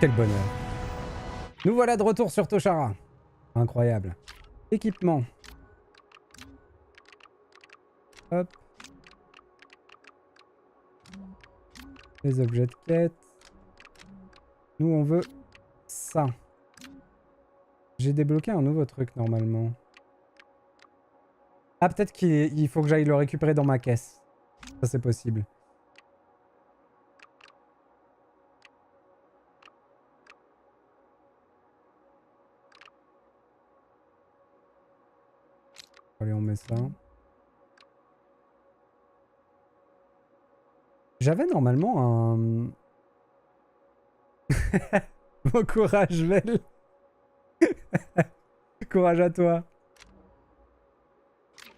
Quel bonheur. Nous voilà de retour sur Toshara. Incroyable. Équipement. Hop. Les objets de quête. Nous, on veut ça. J'ai débloqué un nouveau truc, normalement. Ah, peut-être qu'il faut que j'aille le récupérer dans ma caisse. Ça, c'est possible. Allez, on met ça. J'avais normalement un... Bon courage, Vel. Courage à toi.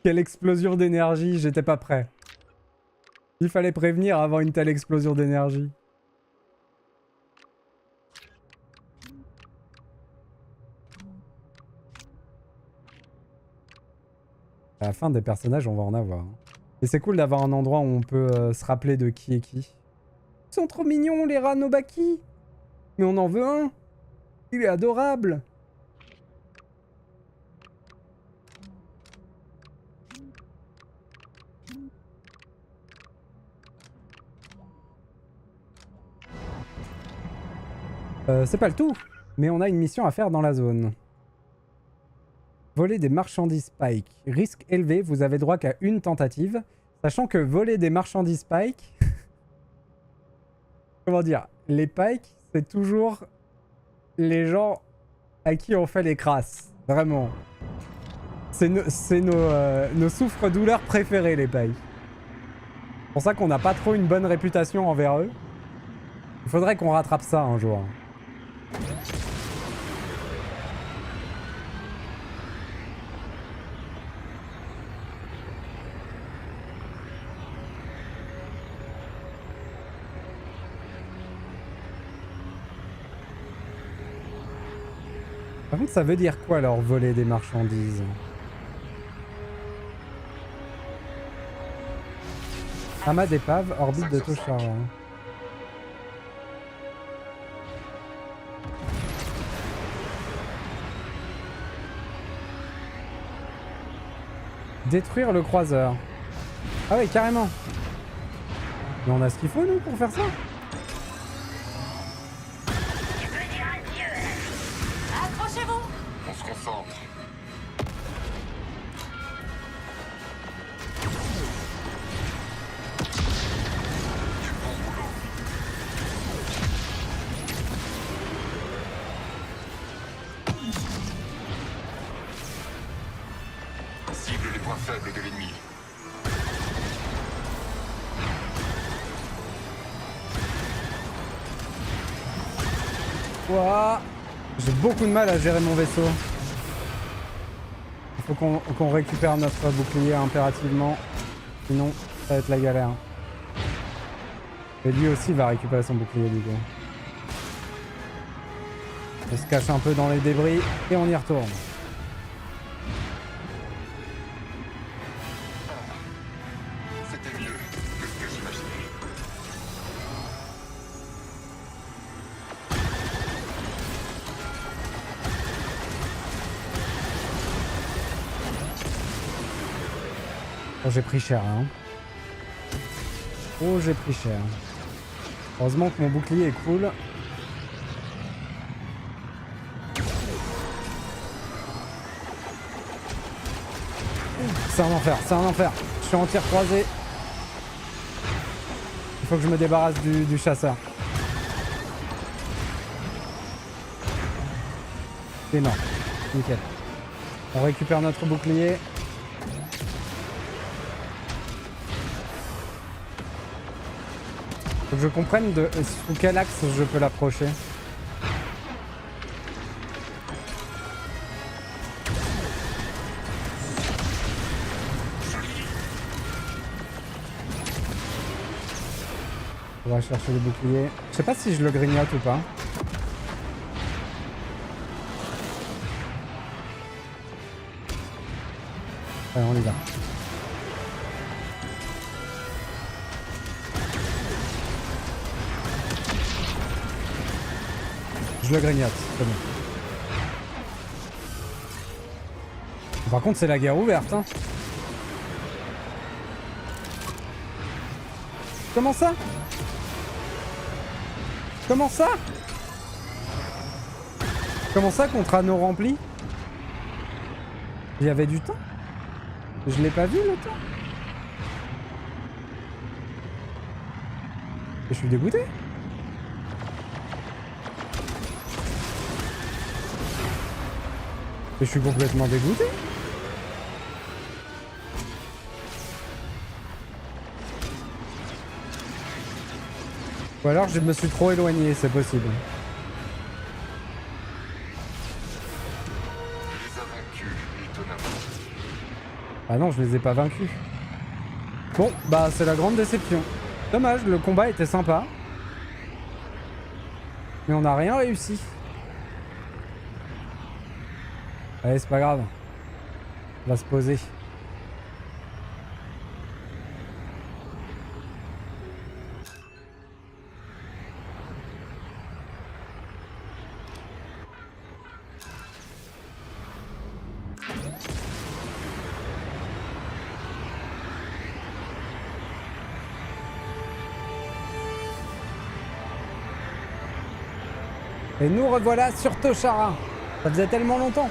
Quelle explosion d'énergie, j'étais pas prêt. Il fallait prévenir avant une telle explosion d'énergie. À la fin des personnages, on va en avoir. Et c'est cool d'avoir un endroit où on peut se rappeler de qui est qui. Ils sont trop mignons, les rats Nobaki. Mais on en veut un. Il est adorable. C'est pas le tout, mais on a une mission à faire dans la zone. Voler des marchandises Pike. Risque élevé, vous avez droit qu'à une tentative. Sachant que voler des marchandises Pike... Comment dire? Les Pike, c'est toujours les gens à qui on fait les crasses. Vraiment. C'est nos souffres-douleurs préférés, les Pike. C'est pour ça qu'on n'a pas trop une bonne réputation envers eux. Il faudrait qu'on rattrape ça un jour. Par contre, ça veut dire quoi, leur voler des marchandises? Amas d'épave, orbite de Toshara. Détruire le croiseur. Ah ouais, carrément. Mais on a ce qu'il faut, nous, pour faire ça? Accrochez-vous! On se concentre. Cible les points faibles de l'ennemi. Ouah. J'ai beaucoup de mal à gérer mon vaisseau. Il faut qu'on récupère notre bouclier impérativement. Sinon, ça va être la galère. Et lui aussi va récupérer son bouclier du coup. On se cache un peu dans les débris et on y retourne. C'était mieux que ce que j'imaginais. Oh, j'ai pris cher, hein. Oh, j'ai pris cher. Heureusement que mon bouclier est cool. C'est un enfer, c'est un enfer. Je suis en tir croisé. Il faut que je me débarrasse du chasseur. C'est mort. Nickel. On récupère notre bouclier. Faut que je comprenne sous quel axe je peux l'approcher. On va chercher le bouclier. Je sais pas si je le grignote ou pas. Allez, on y va. Je le grignote, c'est bon. Par contre, c'est la guerre ouverte, hein. Comment ça? Comment ça? Comment ça, contre anneau rempli? Il y avait du temps? Je l'ai pas vu, le temps? Et je suis dégoûté. Et je suis complètement dégoûté. Ou alors je me suis trop éloigné, c'est possible. Tu les as vaincus, étonnamment. Ah non, je les ai pas vaincus. Bon, bah c'est la grande déception. Dommage, le combat était sympa. Mais on n'a rien réussi. Allez, c'est pas grave. On va se poser. Et nous revoilà sur Toshara. Ça faisait tellement longtemps.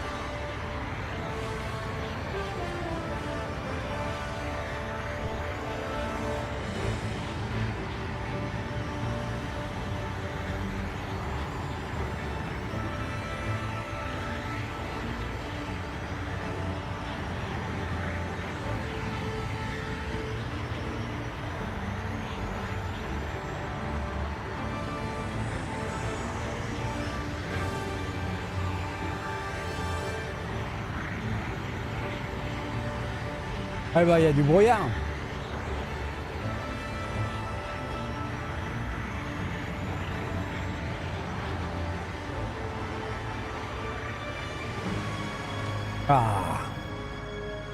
Ah bah il y a du brouillard. Ah.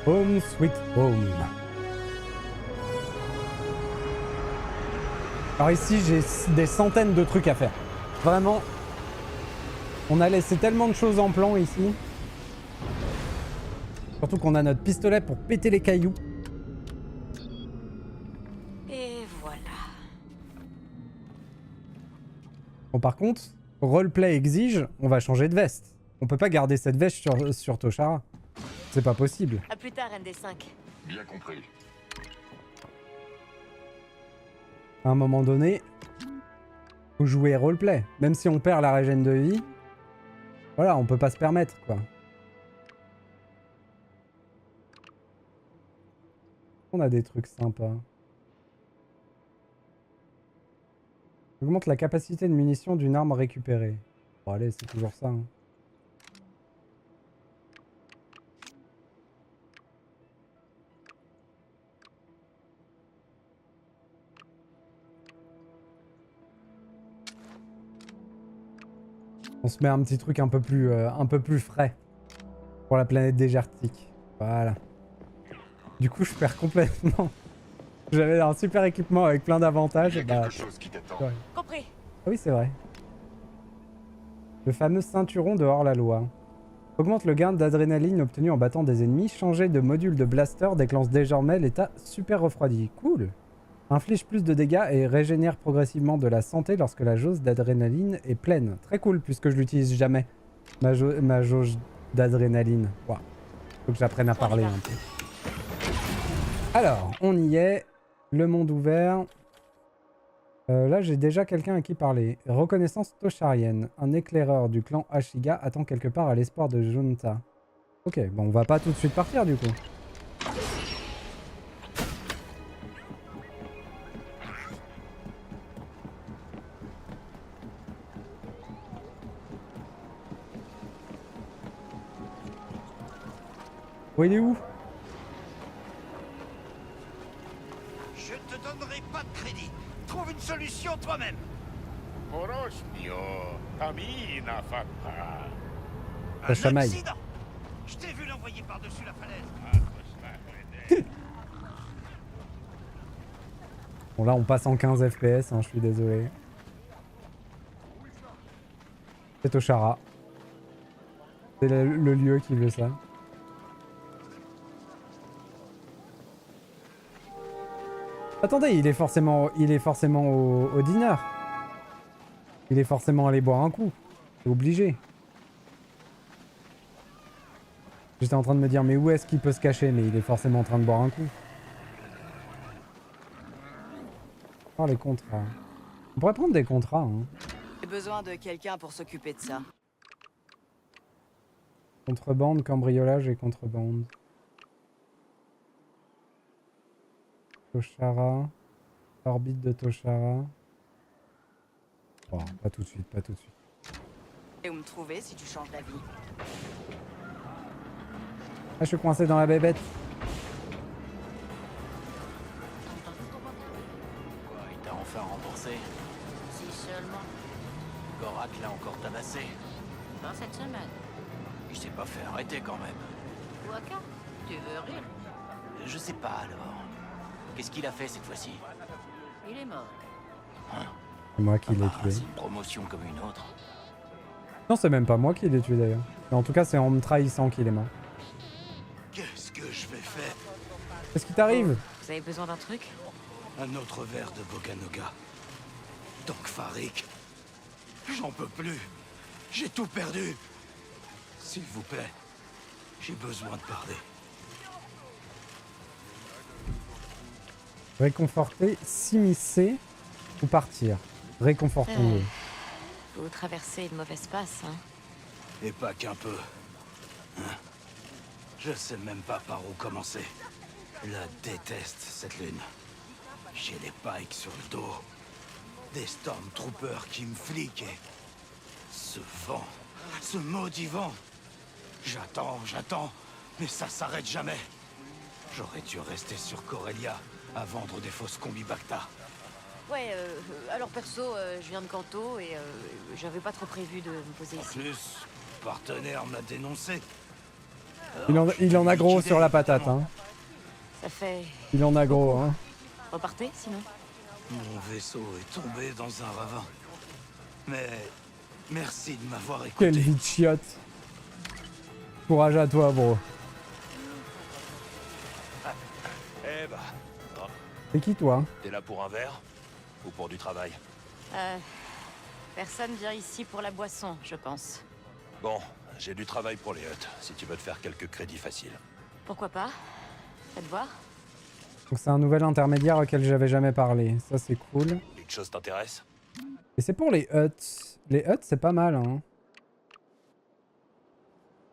Home sweet home. Alors ici j'ai des centaines de trucs à faire. Vraiment. On a laissé tellement de choses en plan ici. Surtout qu'on a notre pistolet pour péter les cailloux. Et voilà. Bon par contre, roleplay exige, on va changer de veste. On peut pas garder cette veste sur Toshara. C'est pas possible. À plus tard, ND5. Bien compris. À un moment donné, faut jouer roleplay. Même si on perd la régène de vie, voilà, on peut pas se permettre quoi. On a des trucs sympas. Augmente la capacité de munitions d'une arme récupérée. Bon allez, c'est toujours ça. Hein. On se met un petit truc un peu plus frais pour la planète désertique. Voilà. Du coup, je perds complètement. J'avais un super équipement avec plein d'avantages. Il y a quelque chose qui t'attend. Ouais. Compris. Ah oui, c'est vrai. Le fameux ceinturon de hors-la-loi. Augmente le gain d'adrénaline obtenu en battant des ennemis. Changer de module de blaster déclenche désormais l'état super refroidi. Cool. Inflige plus de dégâts et régénère progressivement de la santé lorsque la jauge d'adrénaline est pleine. Très cool, puisque je l'utilise jamais. Ma jauge d'adrénaline. Wow. Faut que j'apprenne à parler un peu. Alors, on y est. Le monde ouvert. Là, j'ai déjà quelqu'un à qui parler. Reconnaissance tosharienne. Un éclaireur du clan Ashiga attend quelque part à l'espoir de Junta. Ok, bon, on va pas tout de suite partir du coup. Oh, il est où? Je te donnerai pas de crédit. Trouve une solution toi-même. Orochmio, Tamina Fakpa. Un chamaille. accident. Je t'ai vu l'envoyer par-dessus la falaise. Bon, là, on passe en 15 FPS, hein, je suis désolé. C'est Toshara. C'est le lieu qui veut ça. Attendez, il est forcément au dîner. Il est forcément allé boire un coup. C'est obligé. J'étais en train de me dire, mais où est-ce qu'il peut se cacher? Mais il est forcément en train de boire un coup. Oh, les contrats. On pourrait prendre des contrats, hein. J'ai besoin de quelqu'un pour s'occuper de ça. Contrebande, cambriolage et contrebande. Toshara. Orbite de Toshara. Bon, pas tout de suite, pas tout de suite. Et où me trouver si tu changes d'avis. Ah, je suis coincé dans la bébête. Quoi, il t'a enfin remboursé? Si seulement. Gorak l'a encore tabassé. Dans cette semaine. Il s'est pas fait arrêter quand même. Waka, tu veux rire? Je sais pas alors. Qu'est-ce qu'il a fait cette fois-ci? Il est mort. C'est moi qui l'ai Ah, tué. c'est une promotion comme une autre. Non, c'est même pas moi qui l'ai tué d'ailleurs. Mais en tout cas, c'est en me trahissant qu'il est mort. Qu'est-ce que je vais faire? Qu'est-ce qui t'arrive? Vous avez besoin d'un truc? Un autre verre de Boganoga. Donc Farik, j'en peux plus. J'ai tout perdu. S'il vous plaît, j'ai besoin de parler. Réconforter, s'immiscer ou partir. Réconfortons-le. Vous traversez une mauvaise passe, hein? Et pas qu'un peu. Hein? Je sais même pas par où commencer. La déteste, cette lune. J'ai les pikes sur le dos. Des Stormtroopers qui me fliquent et... Ce vent. Ce maudit vent. J'attends, mais ça s'arrête jamais. J'aurais dû rester sur Corellia à vendre des fausses combis Bacta. Ouais, alors perso, je viens de Kanto et j'avais pas trop prévu de me poser En ici. plus, partenaire m'a dénoncé. Il en a gros sur la patate, hein. Ça fait... Il en a gros, hein. Repartez, sinon? Mon vaisseau est tombé dans un ravin. Mais merci de m'avoir Quelle écouté. vie de chiotte. Courage à toi, bro. Eh bah, C'est qui, toi? t'es là pour un verre ou pour du travail? Personne vient ici pour la boisson, je pense. Bon, j'ai du travail pour les huttes, si tu veux te faire quelques crédits faciles. Pourquoi pas? Faites voir. Donc c'est un nouvel intermédiaire auquel j'avais jamais parlé. Ça, c'est cool. Quelque chose t'intéresse? Et c'est pour les huts. Les huts, c'est pas mal, hein.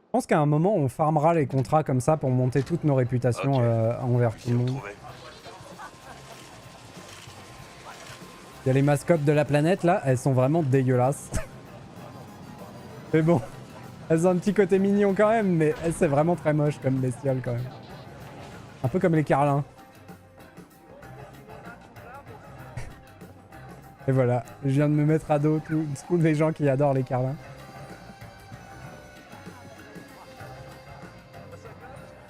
Je pense qu'à un moment, on farmera les contrats comme ça pour monter toutes nos réputations Ok. envers tout J'ai le monde. retrouvé. Il y a les mascottes de la planète, là. Elles sont vraiment dégueulasses. Mais bon. Elles ont un petit côté mignon quand même, mais c'est vraiment très moche comme bestiole quand même. Un peu comme les carlins. Et voilà, je viens de me mettre à dos tous les gens qui adorent les carlins.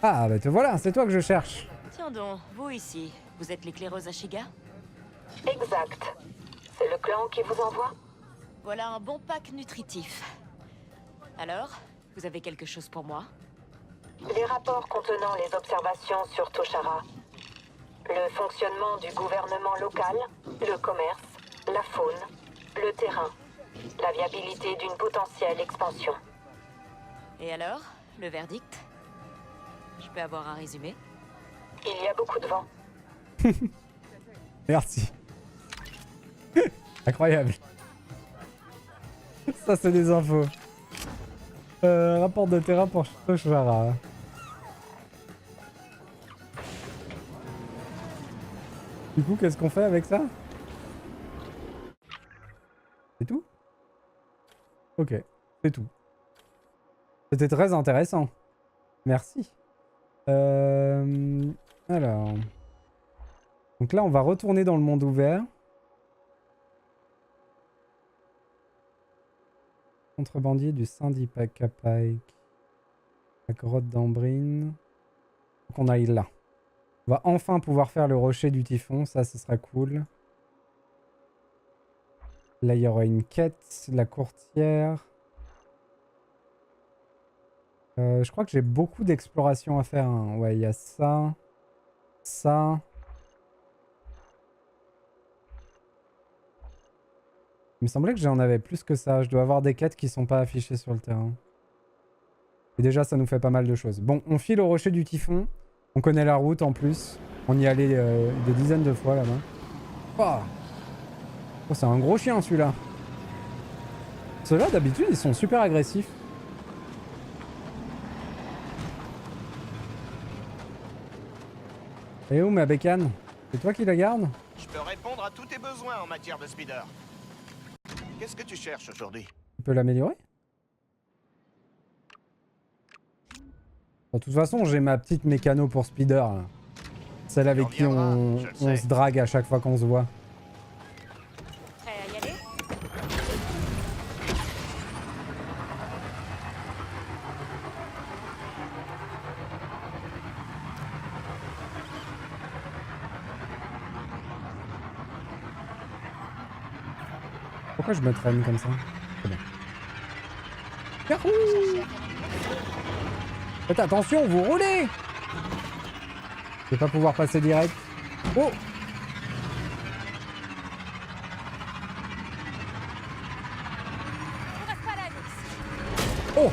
Ah bah te voilà, c'est toi que je cherche. Tiens donc, vous ici, vous êtes l'éclaireuse Ashiga? Exact. C'est le clan qui vous envoie? Voilà un bon pack nutritif. Alors, vous avez quelque chose pour moi? Les rapports contenant les observations sur Toshara. Le fonctionnement du gouvernement local, le commerce, la faune, le terrain. La viabilité d'une potentielle expansion. Et alors, le verdict? Je peux avoir un résumé? Il y a beaucoup de vent. Merci. Incroyable. Ça c'est des infos. Rapport de terrain pour Toshara. Du coup, qu'est-ce qu'on fait avec ça? C'est tout? Ok, c'est tout. C'était très intéressant. Merci. Alors... Donc là, on va retourner dans le monde ouvert. Contrebandier du syndicat Pike. La grotte d'Ambrine. Faut qu'on aille là. On va enfin pouvoir faire le rocher du typhon. Ça, ce sera cool. Là, il y aura une quête. La courtière. Je crois que j'ai beaucoup d'exploration à faire. Hein. Ouais, il y a ça. Ça. Il me semblait que j'en avais plus que ça. Je dois avoir des quêtes qui sont pas affichées sur le terrain. Et déjà, ça nous fait pas mal de choses. Bon, on file au rocher du Typhon. On connaît la route en plus. On y allait des dizaines de fois là-bas. Oh, oh, c'est un gros chien celui-là. Ceux-là, d'habitude, ils sont super agressifs. Et où ma bécane? C'est toi qui la garde? Je peux répondre à tous tes besoins en matière de speeder. Qu'est-ce que tu cherches aujourd'hui? Tu peux l'améliorer? De toute façon, j'ai ma petite mécano pour speeder. Là. Celle avec qui on se drague à chaque fois qu'on se voit. Prêt à y aller? Pourquoi je me traîne comme ça? C'est bon. Yahoo! Faites attention, vous roulez! Je vais pas pouvoir passer direct. Oh! Oh!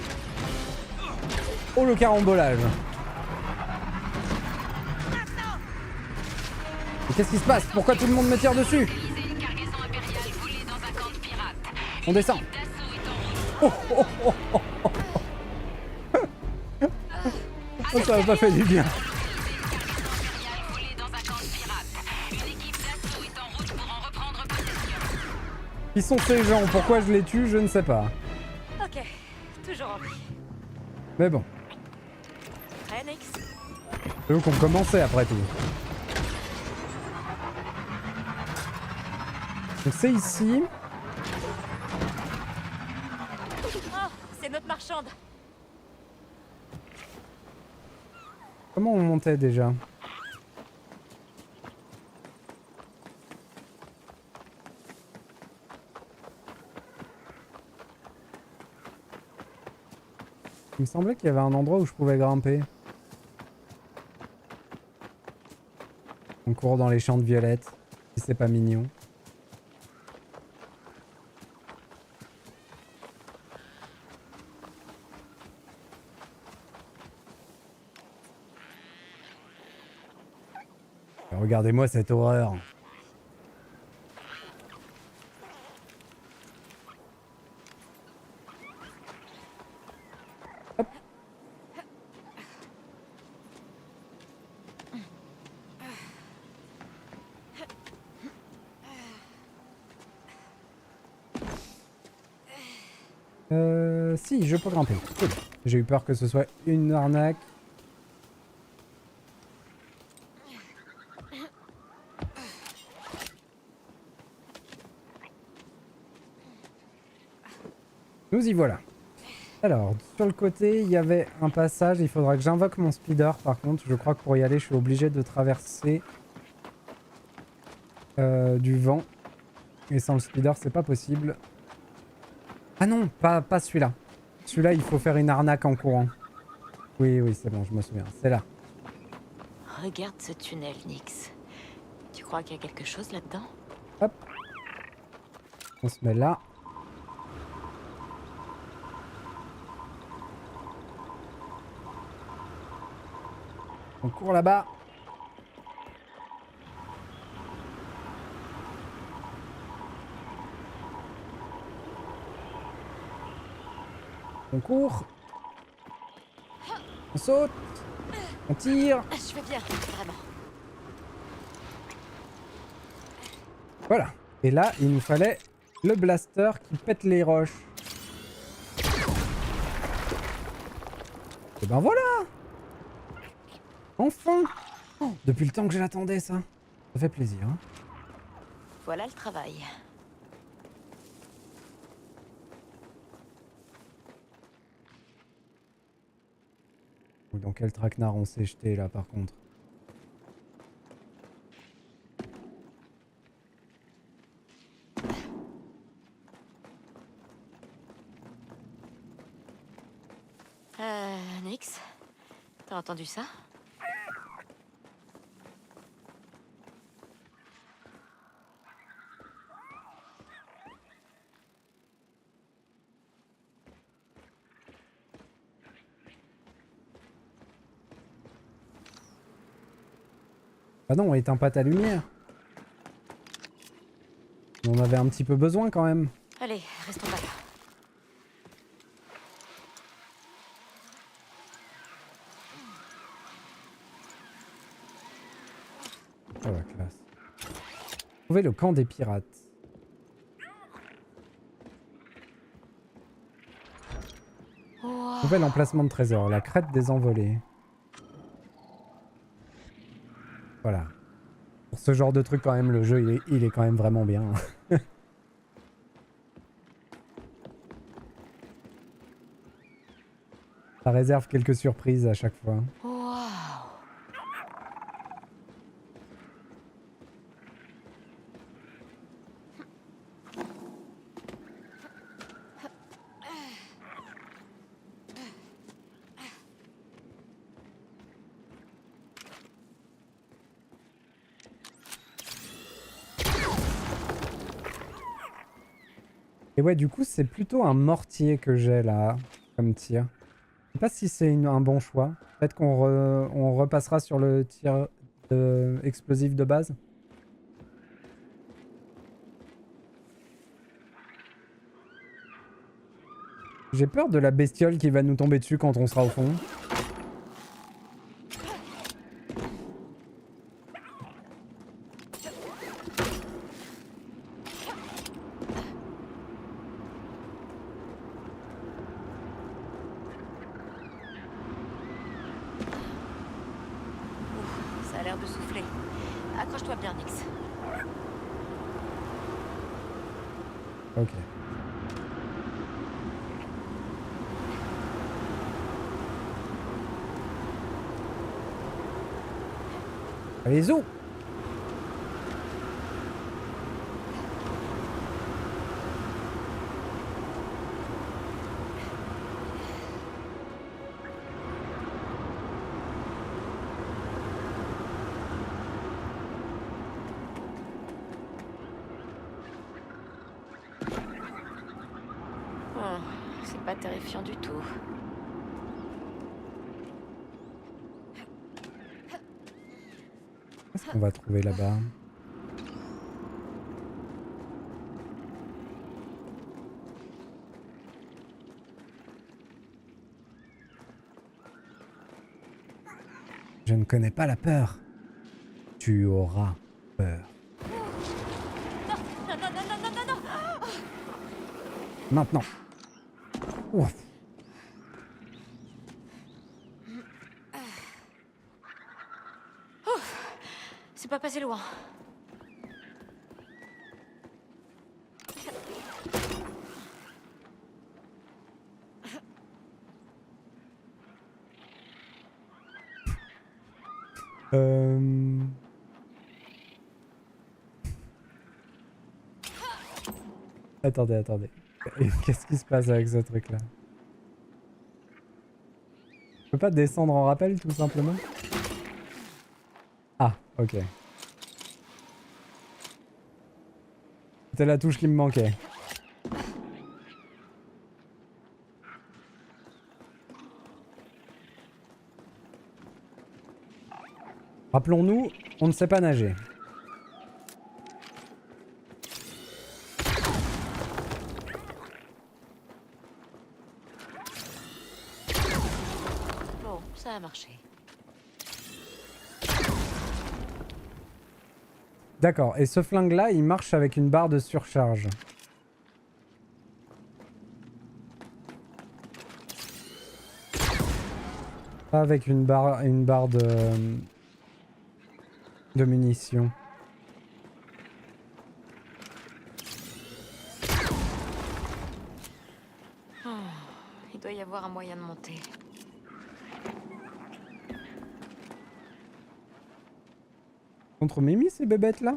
Oh le carambolage! Mais qu'est-ce qui se passe? Pourquoi tout le monde me tire dessus? On descend! Oh, oh, oh, oh, oh. Oh, ça m'a pas fait du bien. Qui sont ces gens? Pourquoi je les tue? Je ne sais pas. Ok, toujours en vie. Mais bon, Prêt, Nix? c'est eux qu'on commençait après tout. Donc c'est ici. Oh, c'est notre marchande. Comment on montait déjà? Il me semblait qu'il y avait un endroit où je pouvais grimper. On court dans les champs de violettes, si c'est pas mignon. Regardez-moi cette horreur. Hop. Si, je peux grimper. Cool. J'ai eu peur que ce soit une arnaque. Nous y voilà. Alors, sur le côté, il y avait un passage. Il faudra que j'invoque mon speeder. Par contre, je crois que pour y aller, je suis obligé de traverser du vent. Et sans le speeder, c'est pas possible. Ah non, pas celui-là. Celui-là, il faut faire une arnaque en courant. Oui, oui, c'est bon, je me souviens. C'est là. Regarde ce tunnel, Nix. Tu crois qu'il y a quelque chose là-dedans? Hop. On se met là. On court là-bas. On court. On saute. On tire. Je vais bien, vraiment. Voilà. Et là, il nous fallait le blaster qui pète les roches. Et ben voilà. Enfin. Oh, depuis le temps que je l'attendais, ça. Ça fait plaisir. Hein. Voilà le travail. Dans quel traquenard on s'est jeté là par contre? T'as entendu ça? Ah non, éteins pas ta lumière. On avait un petit peu besoin quand même. Allez, restons pas là. Oh la classe. Trouver le camp des pirates. Wow. Nouvel emplacement de trésor, la crête des envolées. Voilà. Pour ce genre de truc quand même, le jeu il est quand même vraiment bien. Ça réserve quelques surprises à chaque fois. Wow. Et ouais, du coup, c'est plutôt un mortier que j'ai là, comme tir. Je sais pas si c'est un bon choix. Peut-être on repassera sur le tir explosif de base. J'ai peur de la bestiole qui va nous tomber dessus quand on sera au fond. Ça a l'air de souffler. Accroche-toi bien, Nix. Ok. Allez, zou! Oh, c'est pas terrifiant du tout. Qu'est-ce qu'on va trouver là-bas? Je ne connais pas la peur. Tu auras peur. Non, non, non, non, non, non, non, non. Maintenant. Ouf. C'est pas passé loin. Attendez, attendez. Qu'est-ce qui se passe avec ce truc-là? Je peux pas descendre en rappel, tout simplement? Ah, ok. C'était la touche qui me manquait. Rappelons-nous, on ne sait pas nager. Bon, ça a marché. D'accord, et ce flingue-là, il marche avec une barre de surcharge. Pas avec une barre de munitions. Oh, il doit y avoir un moyen de monter. Contre Mimi, ces bébêtes-là?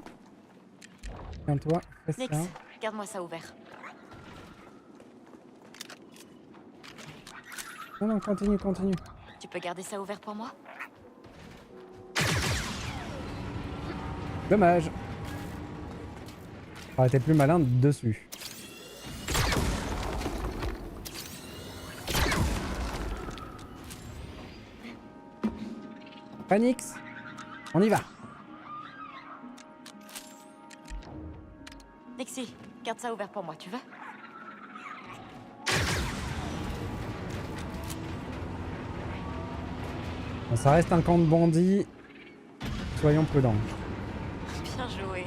Tiens-toi, fais Nix, ça. garde-moi ça ouvert. Non, non, continue, continue. Tu Tu peux garder ça ouvert pour moi? Dommage. Ça aurait été plus malin dessus. Phoenix, on y va. Nixie, garde ça ouvert pour moi, tu veux? Bon, ça reste un camp de bandits. Soyons prudents. Bien joué.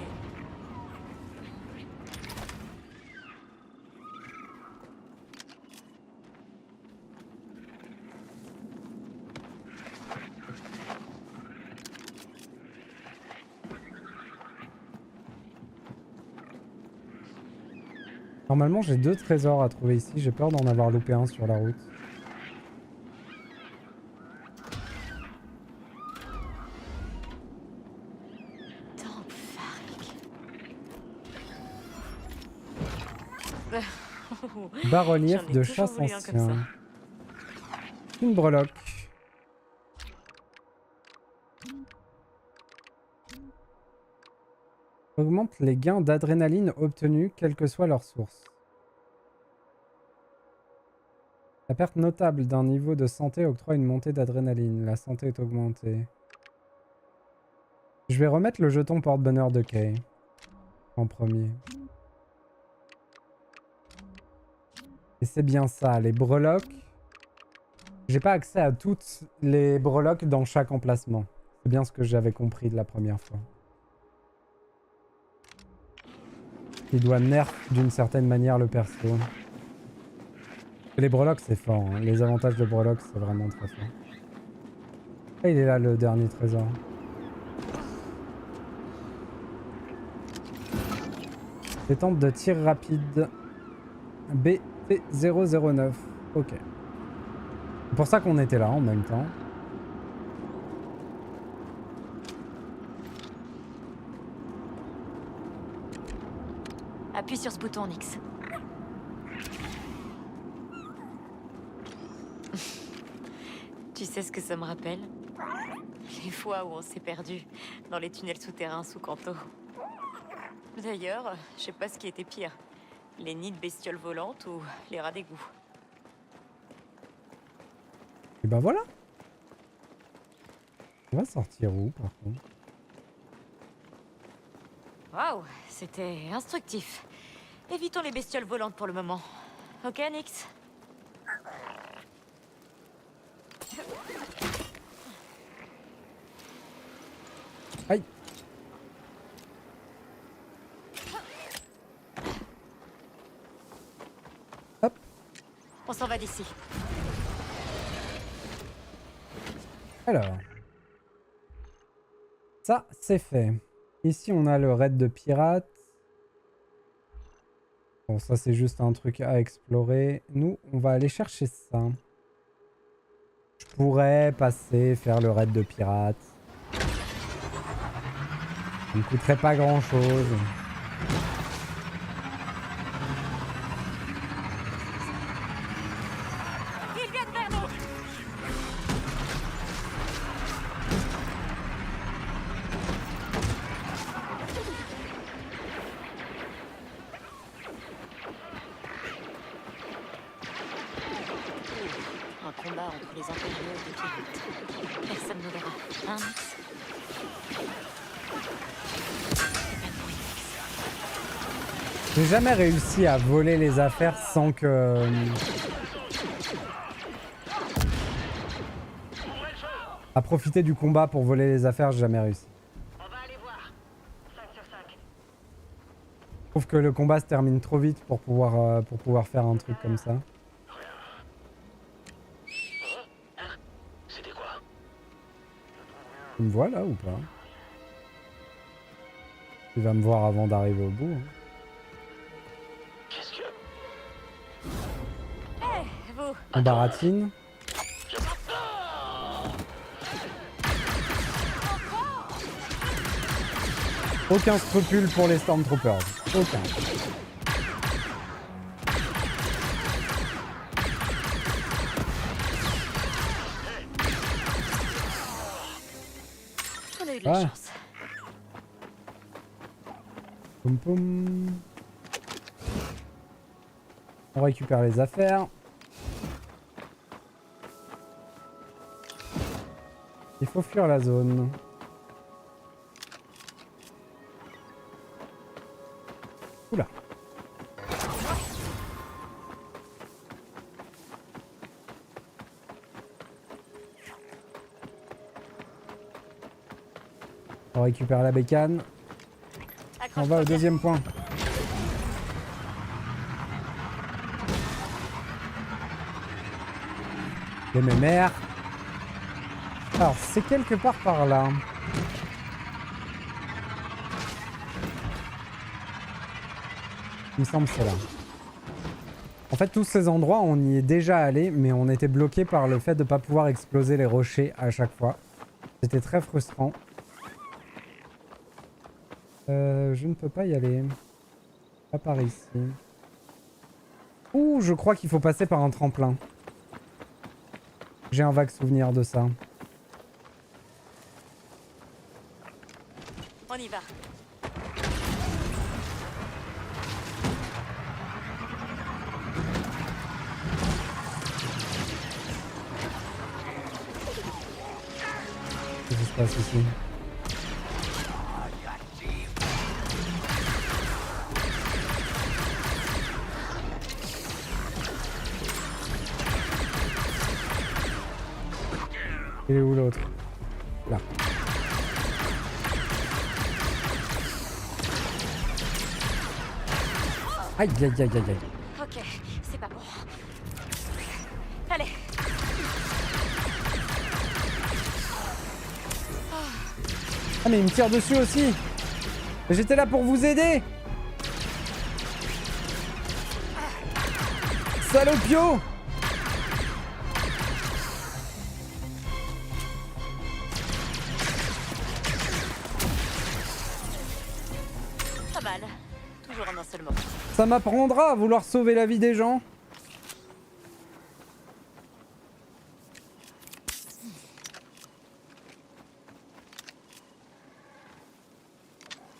Normalement, j'ai 2 trésors à trouver ici. J'ai peur d'en avoir loupé un sur la route. Bas-relief de chasse ancien. Une breloque. Augmente les gains d'adrénaline obtenus, quelle que soit leur source. La perte notable d'un niveau de santé octroie une montée d'adrénaline. La santé est augmentée. Je vais remettre le jeton porte-bonheur de Kay en premier. Et c'est bien ça, les breloques. J'ai pas accès à toutes les breloques dans chaque emplacement. C'est bien ce que j'avais compris de la première fois. Il doit nerf d'une certaine manière le perso. Les breloques c'est fort, hein. Les avantages de breloques c'est vraiment très fort. Ah, il est là le dernier trésor. Détente de tir rapide. BT009. Ok. C'est pour ça qu'on était là en même temps. Appuie sur ce bouton, Nix. Tu sais ce que ça me rappelle? Les fois où on s'est perdu dans les tunnels souterrains sous Kanto. D'ailleurs, je sais pas ce qui était pire. Les nids de bestioles volantes ou les rats d'égout. Et ben voilà. On va sortir où par contre? Waouh, c'était instructif. Évitons les bestioles volantes pour le moment. Ok, Nix? Aïe. Hop. On s'en va d'ici. Alors. Ça, c'est fait. Ici, on a le raid de pirates. Bon, ça, c'est juste un truc à explorer. Nous, on va aller chercher ça. Je pourrais passer, faire le raid de pirates. Ça ne coûterait pas grand-chose. Ils viennent vers nous! Un combat entre les impériaux et les pirates. Personne ne verra. Hein, Nix? J'ai jamais réussi à voler les affaires sans que... À profiter du combat pour voler les affaires, j'ai jamais réussi. Je trouve que le combat se termine trop vite pour pouvoir faire un truc comme ça. C'était quoi? Tu me vois là ou pas? Tu vas me voir avant d'arriver au bout. Hein. Qu'est-ce que... Eh, vous! On baratine. Aucun scrupule pour les Stormtroopers. Aucun. de la Ah. chance. Poum poum. On récupère les affaires. Il faut fuir la zone. Oula. On récupère la bécane. On Accroche-toi va au bien. deuxième point. Les mémères. Alors, c'est quelque part par là. Il me semble que c'est là. En fait, tous ces endroits, on y est déjà allé, mais on était bloqué par le fait de ne pas pouvoir exploser les rochers à chaque fois. C'était très frustrant. Je ne peux pas y aller. Pas par ici. Ouh, je crois qu'il faut passer par un tremplin. J'ai un vague souvenir de ça. On y va. Qu'est-ce qui se passe ici? Il est où l'autre? Là. Aïe aïe aïe aïe aïe. Ok, c'est pas bon. Allez. Ah mais il me tire dessus aussi. J'étais là pour vous aider. Salopio. Pas mal. Toujours en un seul morceau. Ça m'apprendra à vouloir sauver la vie des gens.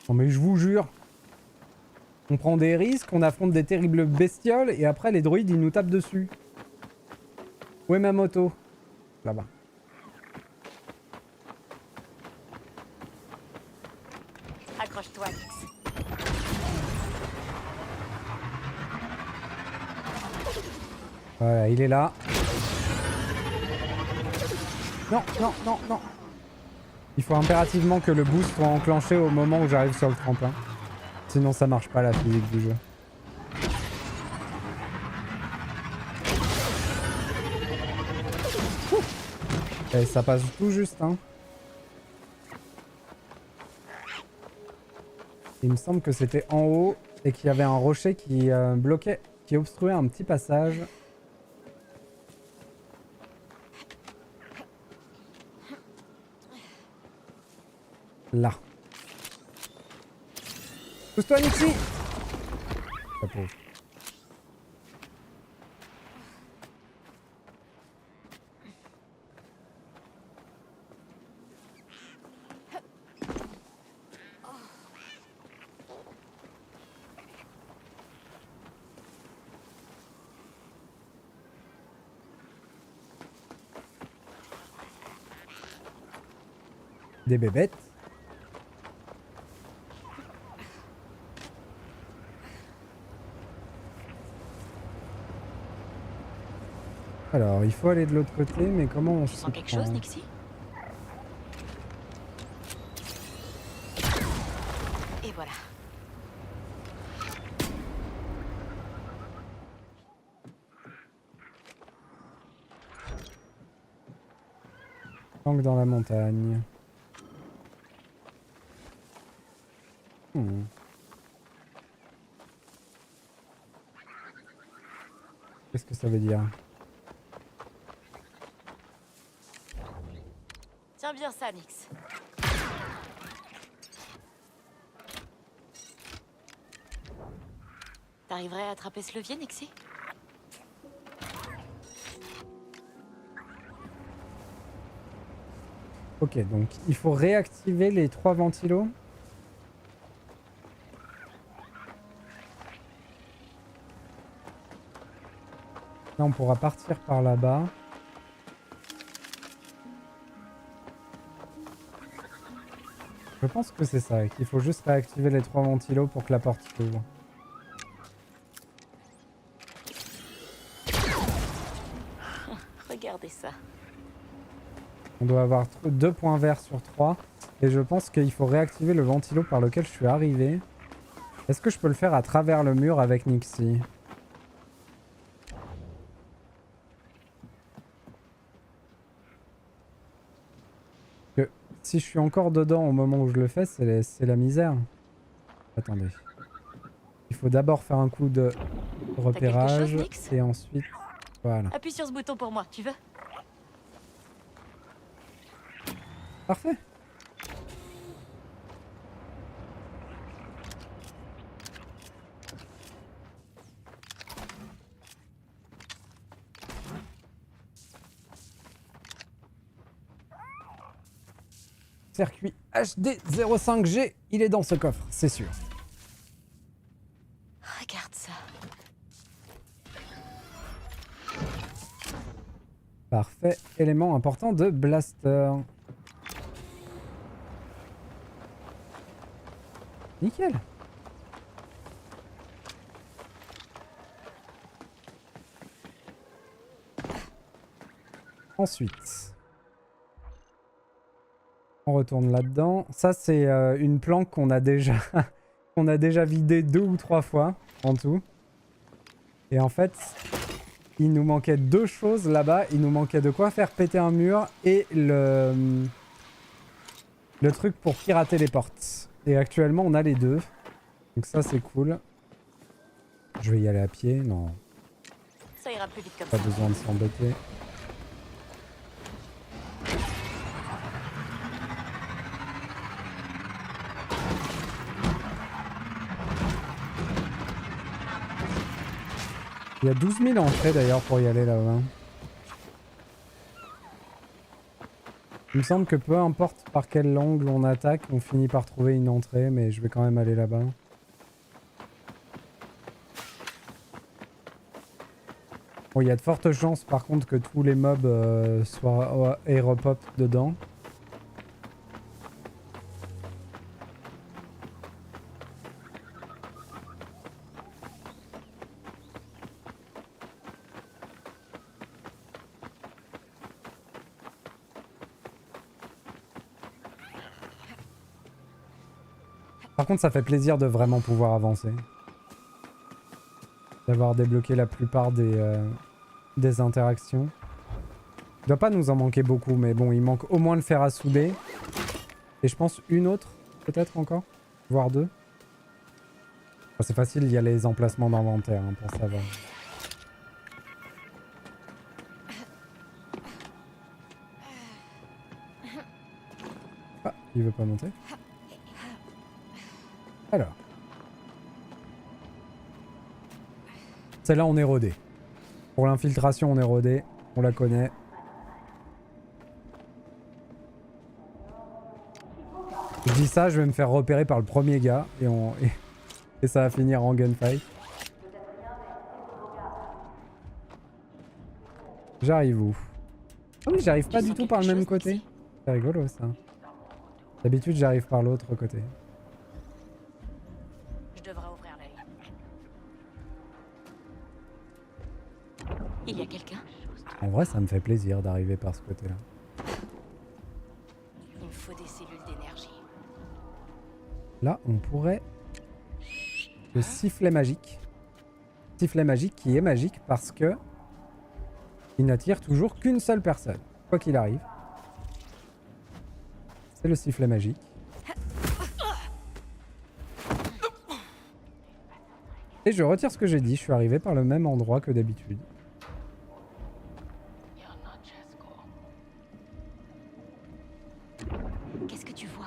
Non mais je vous jure. On prend des risques, on affronte des terribles bestioles et après les druides ils nous tapent dessus. Où est ma moto? Là-bas. Accroche-toi, Alex. Voilà, il est là. Non, non, non, non. Il faut impérativement que le boost soit enclenché au moment où j'arrive sur le tremplin. Sinon ça marche pas la physique du jeu. Et ça passe tout juste, hein. Il me semble que c'était en haut et qu'il y avait un rocher qui bloquait, qui obstruait un petit passage. Là. Pousse-toi, Nixie! La pauvre. Des bébêtes. Alors, il faut aller de l'autre côté, mais comment on Tu s'y sens quelque prend? chose, Nixie? Et voilà. Tank dans la montagne. Qu'est-ce que ça veut dire? Tiens bien ça, Nix. T'arriverais à attraper ce levier, Nixie? Ok, donc il faut réactiver les 3 ventilos. Là, on pourra partir par là-bas. Je pense que c'est ça, et qu'il faut juste réactiver les 3 ventilos pour que la porte s'ouvre. Regardez ça. On doit avoir 2 points verts sur 3. Et je pense qu'il faut réactiver le ventilo par lequel je suis arrivé. Est-ce que je peux le faire à travers le mur avec Nixie? Que si je suis encore dedans au moment où je le fais, c'est la misère. Attendez. Il faut d'abord faire un coup de repérage. chose, Nix? Et ensuite... Voilà. Appuie sur ce bouton pour moi, tu veux? Parfait. Circuit HD 05G, il est dans ce coffre, c'est sûr. Regarde ça. Parfait. Élément important de blaster. Nickel. Ensuite, on retourne là-dedans. Ça, c'est une planque qu'on a déjà qu'on a déjà vidée 2 ou 3 fois en tout. Et en fait, il nous manquait 2 choses là-bas. Il nous manquait de quoi faire péter un mur et le truc pour pirater les portes. Et actuellement, on a les 2. Donc ça, c'est cool. Je vais y aller à pied. Non, Ça ira plus vite comme pas ça. besoin de s'embêter. Il y a 12 000 entrées d'ailleurs pour y aller là-bas. Il me semble que peu importe par quel angle on attaque, on finit par trouver une entrée, mais je vais quand même aller là-bas. Bon, il y a de fortes chances par contre que tous les mobs soient aéropop dedans. Par contre, ça fait plaisir de vraiment pouvoir avancer. D'avoir débloqué la plupart des interactions. Il doit pas nous en manquer beaucoup, mais bon, il manque au moins le fer à souder. Et je pense une autre, peut-être encore, voire 2. Enfin, c'est facile, il y a les emplacements d'inventaire hein, pour savoir. Ah, il veut pas monter. Alors. Celle-là, on est rodé. Pour l'infiltration, on est rodé. On la connaît. Je dis ça, je vais me faire repérer par le premier gars. Et ça va finir en gunfight. J'arrive où? Ah oui, j'arrive pas du tout par le même côté. C'est rigolo ça. D'habitude, j'arrive par l'autre côté. Je devrais ouvrir l'œil. Il y a quelqu'un? En vrai, ça me fait plaisir d'arriver par ce côté-là. Il me faut des cellules d'énergie. Là, on pourrait... Le sifflet magique. Sifflet magique qui est magique parce que... il n'attire toujours qu'une seule personne. Quoi qu'il arrive. C'est le sifflet magique. Et je retire ce que j'ai dit. Je suis arrivé par le même endroit que d'habitude. Qu'est-ce que tu vois?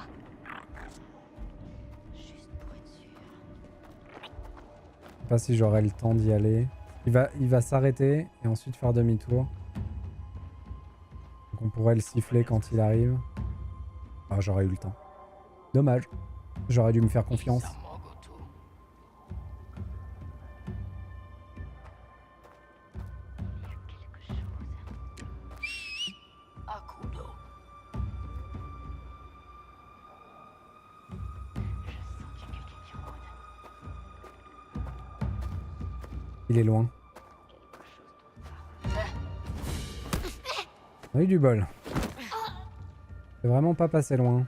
Juste pour être sûr. Je sais pas si j'aurai le temps d'y aller. Il va s'arrêter et ensuite faire demi-tour. Donc on pourrait le siffler quand il arrive. Ah, j'aurais eu le temps. Dommage. J'aurais dû me faire confiance. Il est loin. On a eu du bol. C'est vraiment pas passé loin.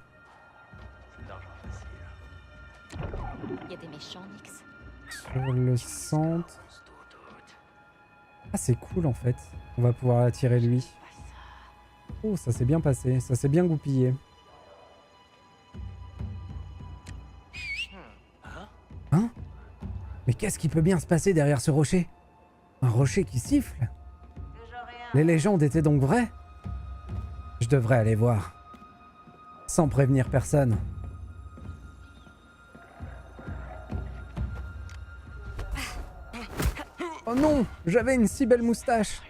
Il y a des méchants, Nix. Sur le centre. Ah, c'est cool en fait. On va pouvoir attirer lui. Oh, ça s'est bien passé. Ça s'est bien goupillé. Hein? Mais qu'est-ce qui peut bien se passer derrière ce rocher? Un rocher qui siffle? Les légendes étaient donc vraies? Je devrais aller voir. Sans prévenir personne. Oh non! J'avais une si belle moustache!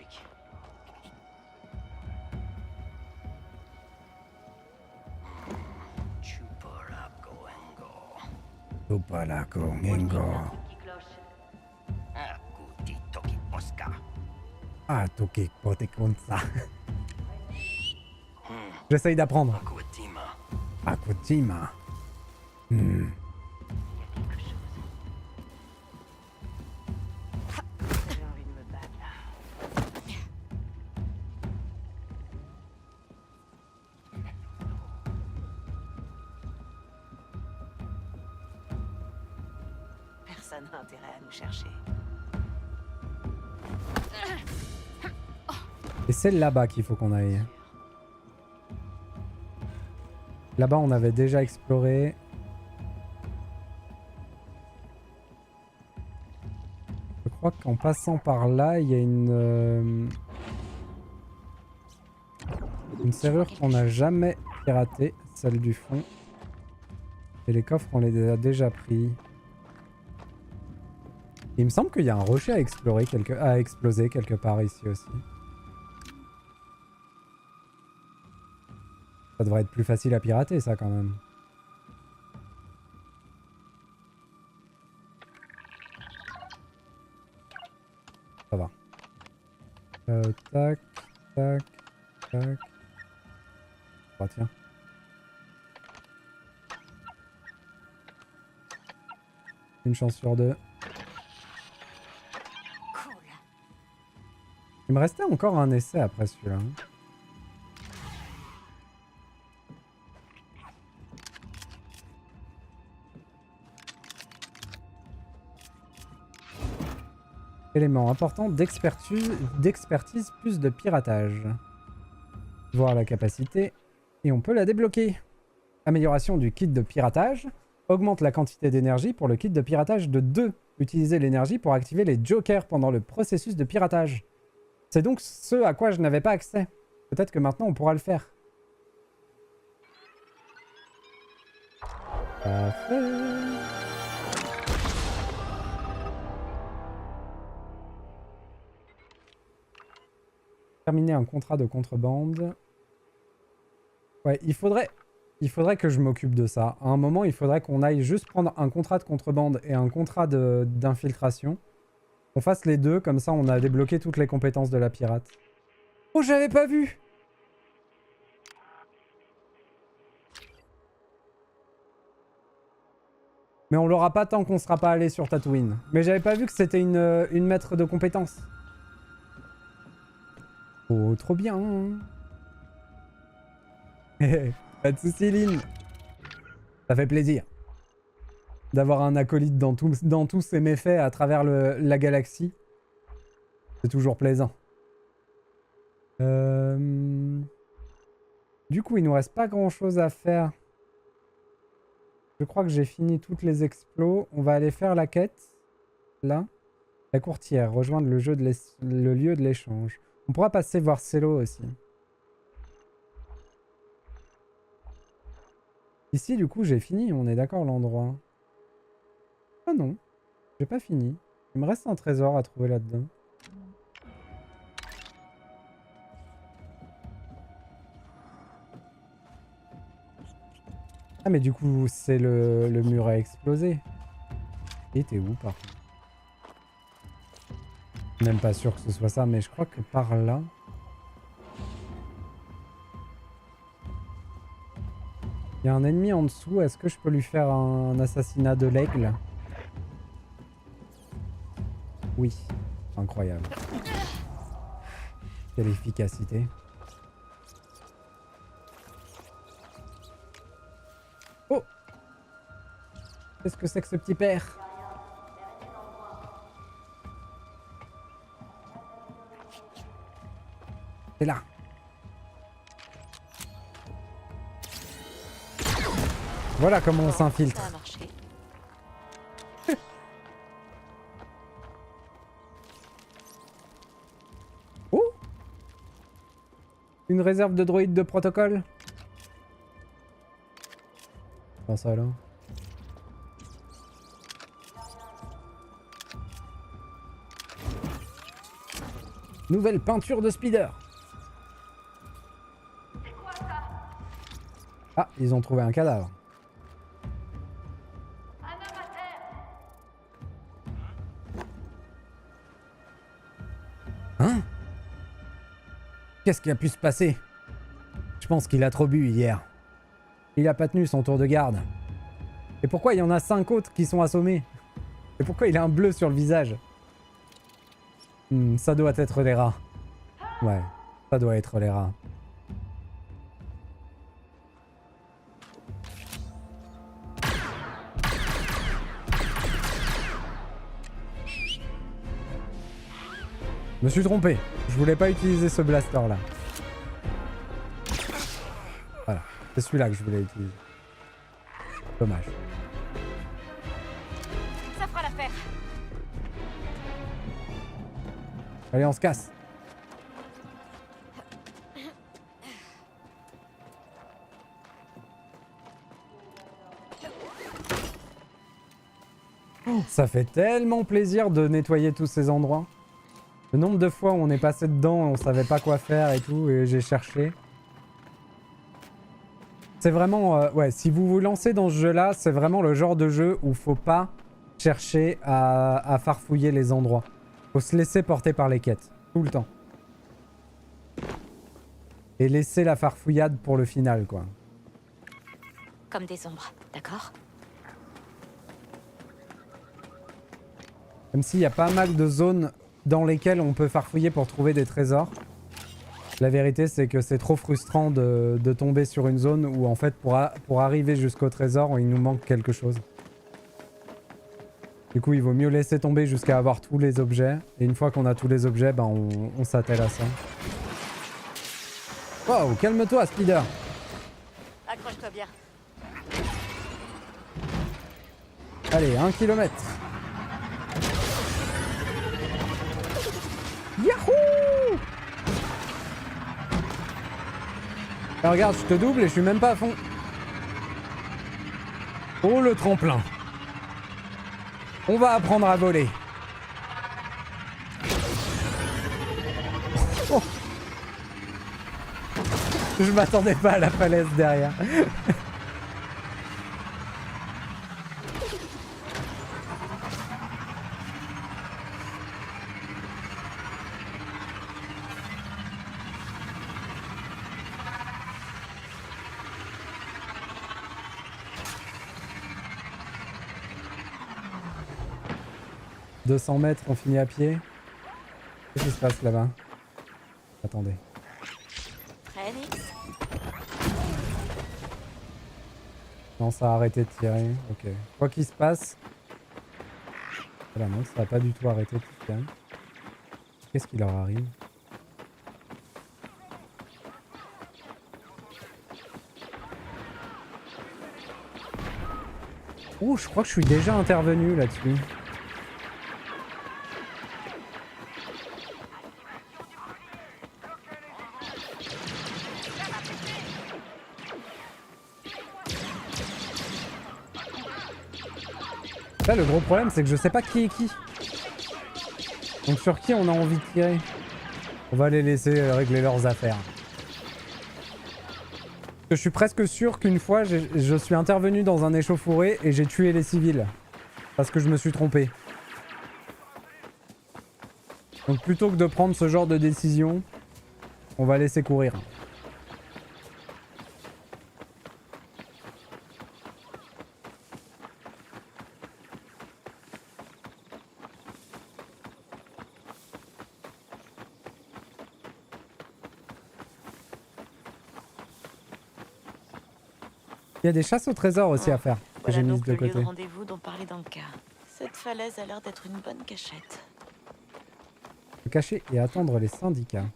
Tupalaco Ngengo. Ah, Toki Potekunsa. J'essaye d'apprendre. Akutima. Personne n'a intérêt à nous chercher. Et c'est là-bas qu'il faut qu'on aille. Là-bas, on avait déjà exploré. Je crois qu'en passant par là, il y a une serrure qu'on n'a jamais piratée, celle du fond. Et les coffres, on les a déjà pris. Il me semble qu'il y a un rocher à explorer, à exploser quelque part ici aussi. Ça devrait être plus facile à pirater, ça, quand même. Ça va. Tac, tac, tac. Ah, tiens. Une chance sur deux. Cool. Il me restait encore un essai après celui-là. Élément important d'expertise plus de piratage. Voir la capacité et on peut la débloquer. Amélioration du kit de piratage. Augmente la quantité d'énergie pour le kit de piratage de 2. Utilisez l'énergie pour activer les jokers pendant le processus de piratage. C'est donc ce à quoi je n'avais pas accès. Peut-être que maintenant on pourra le faire. Parfait. Terminer un contrat de contrebande. Ouais, il faudrait que je m'occupe de ça. À un moment, il faudrait qu'on aille juste prendre un contrat de contrebande et un contrat d'infiltration. On fasse les deux, comme ça on a débloqué toutes les compétences de la pirate. Oh, j'avais pas vu! Mais on l'aura pas tant qu'on sera pas allé sur Tatooine. Mais j'avais pas vu que c'était une maître de compétences. Oh, trop bien. Pas de soucis, Lynn. Ça fait plaisir d'avoir un acolyte dans tous ces méfaits à travers la galaxie. C'est toujours plaisant. Du coup, il nous reste pas grand chose à faire. Je crois que j'ai fini toutes les explos. On va aller faire la quête. Là. La courtière. Rejoindre le lieu de l'échange. On pourra passer voir Celo aussi. Ici, du coup, j'ai fini. On est d'accord, l'endroit. Ah non. J'ai pas fini. Il me reste un trésor à trouver là-dedans. Ah mais du coup c'est le mur a explosé. Et t'es où par contre? Même pas sûr que ce soit ça, mais je crois que par là... Il y a un ennemi en dessous, est-ce que je peux lui faire un assassinat de l'aigle? Oui, incroyable. Quelle efficacité. Oh! Qu'est-ce que c'est que ce petit père? C'est là. Voilà comment on s'infiltre. Ça a marché. Oh! Une réserve de droïdes de protocole. Comment ça là? Nouvelle peinture de speeder. Ah, ils ont trouvé un cadavre. Hein? Qu'est-ce qui a pu se passer? Je pense qu'il a trop bu hier. Il a pas tenu son tour de garde. Et pourquoi il y en a 5 autres qui sont assommés? Et pourquoi il a un bleu sur le visage? Ça doit être les rats. Ouais, ça doit être les rats. Je me suis trompé. Je voulais pas utiliser ce blaster là. Voilà, c'est celui-là que je voulais utiliser. Dommage. Ça fera l'affaire. Allez, on se casse. Ça fait tellement plaisir de nettoyer tous ces endroits. Le nombre de fois où on est passé dedans, on savait pas quoi faire et tout, et j'ai cherché. C'est vraiment... ouais, si vous vous lancez dans ce jeu-là, c'est vraiment le genre de jeu où faut pas chercher à farfouiller les endroits. Faut se laisser porter par les quêtes, tout le temps. Et laisser la farfouillade pour le final, quoi. Comme des ombres, d'accord? Même s'il y a pas mal de zones dans lesquelles on peut farfouiller pour trouver des trésors. La vérité, c'est que c'est trop frustrant de tomber sur une zone où, en fait, pour arriver jusqu'au trésor, il nous manque quelque chose. Du coup, il vaut mieux laisser tomber jusqu'à avoir tous les objets. Et une fois qu'on a tous les objets, ben on s'attelle à ça. Wow, calme-toi, Spider. Accroche-toi bien. Allez, 1 km. Yahoo! Alors regarde, je te double et je suis même pas à fond. Oh, le tremplin. On va apprendre à voler. Oh. Je m'attendais pas à la falaise derrière. « 200 mètres, on finit à pied. Qu'est-ce qui se passe là-bas? Attendez. Phoenix. Non, ça a arrêté de tirer. Ok. Quoi qu'il se passe... Voilà, non, ça n'a pas du tout arrêté de tirer. Qu'est-ce qui leur arrive? Oh, je crois que je suis déjà intervenu là-dessus. Là, le gros problème, c'est que je sais pas qui est qui. Donc sur qui on a envie de tirer? On va les laisser régler leurs affaires. Je suis presque sûr qu'une fois, je suis intervenu dans un échauffourée et j'ai tué les civils. Parce que je me suis trompé. Donc plutôt que de prendre ce genre de décision, on va laisser courir. Il y a des chasses au trésor aussi à faire, que Voilà j'ai mises donc de le lieu côté. de rendez-vous dont parlait Danka. Cette falaise a l'air d'être une bonne cachette. Se cacher et attendre les syndicats.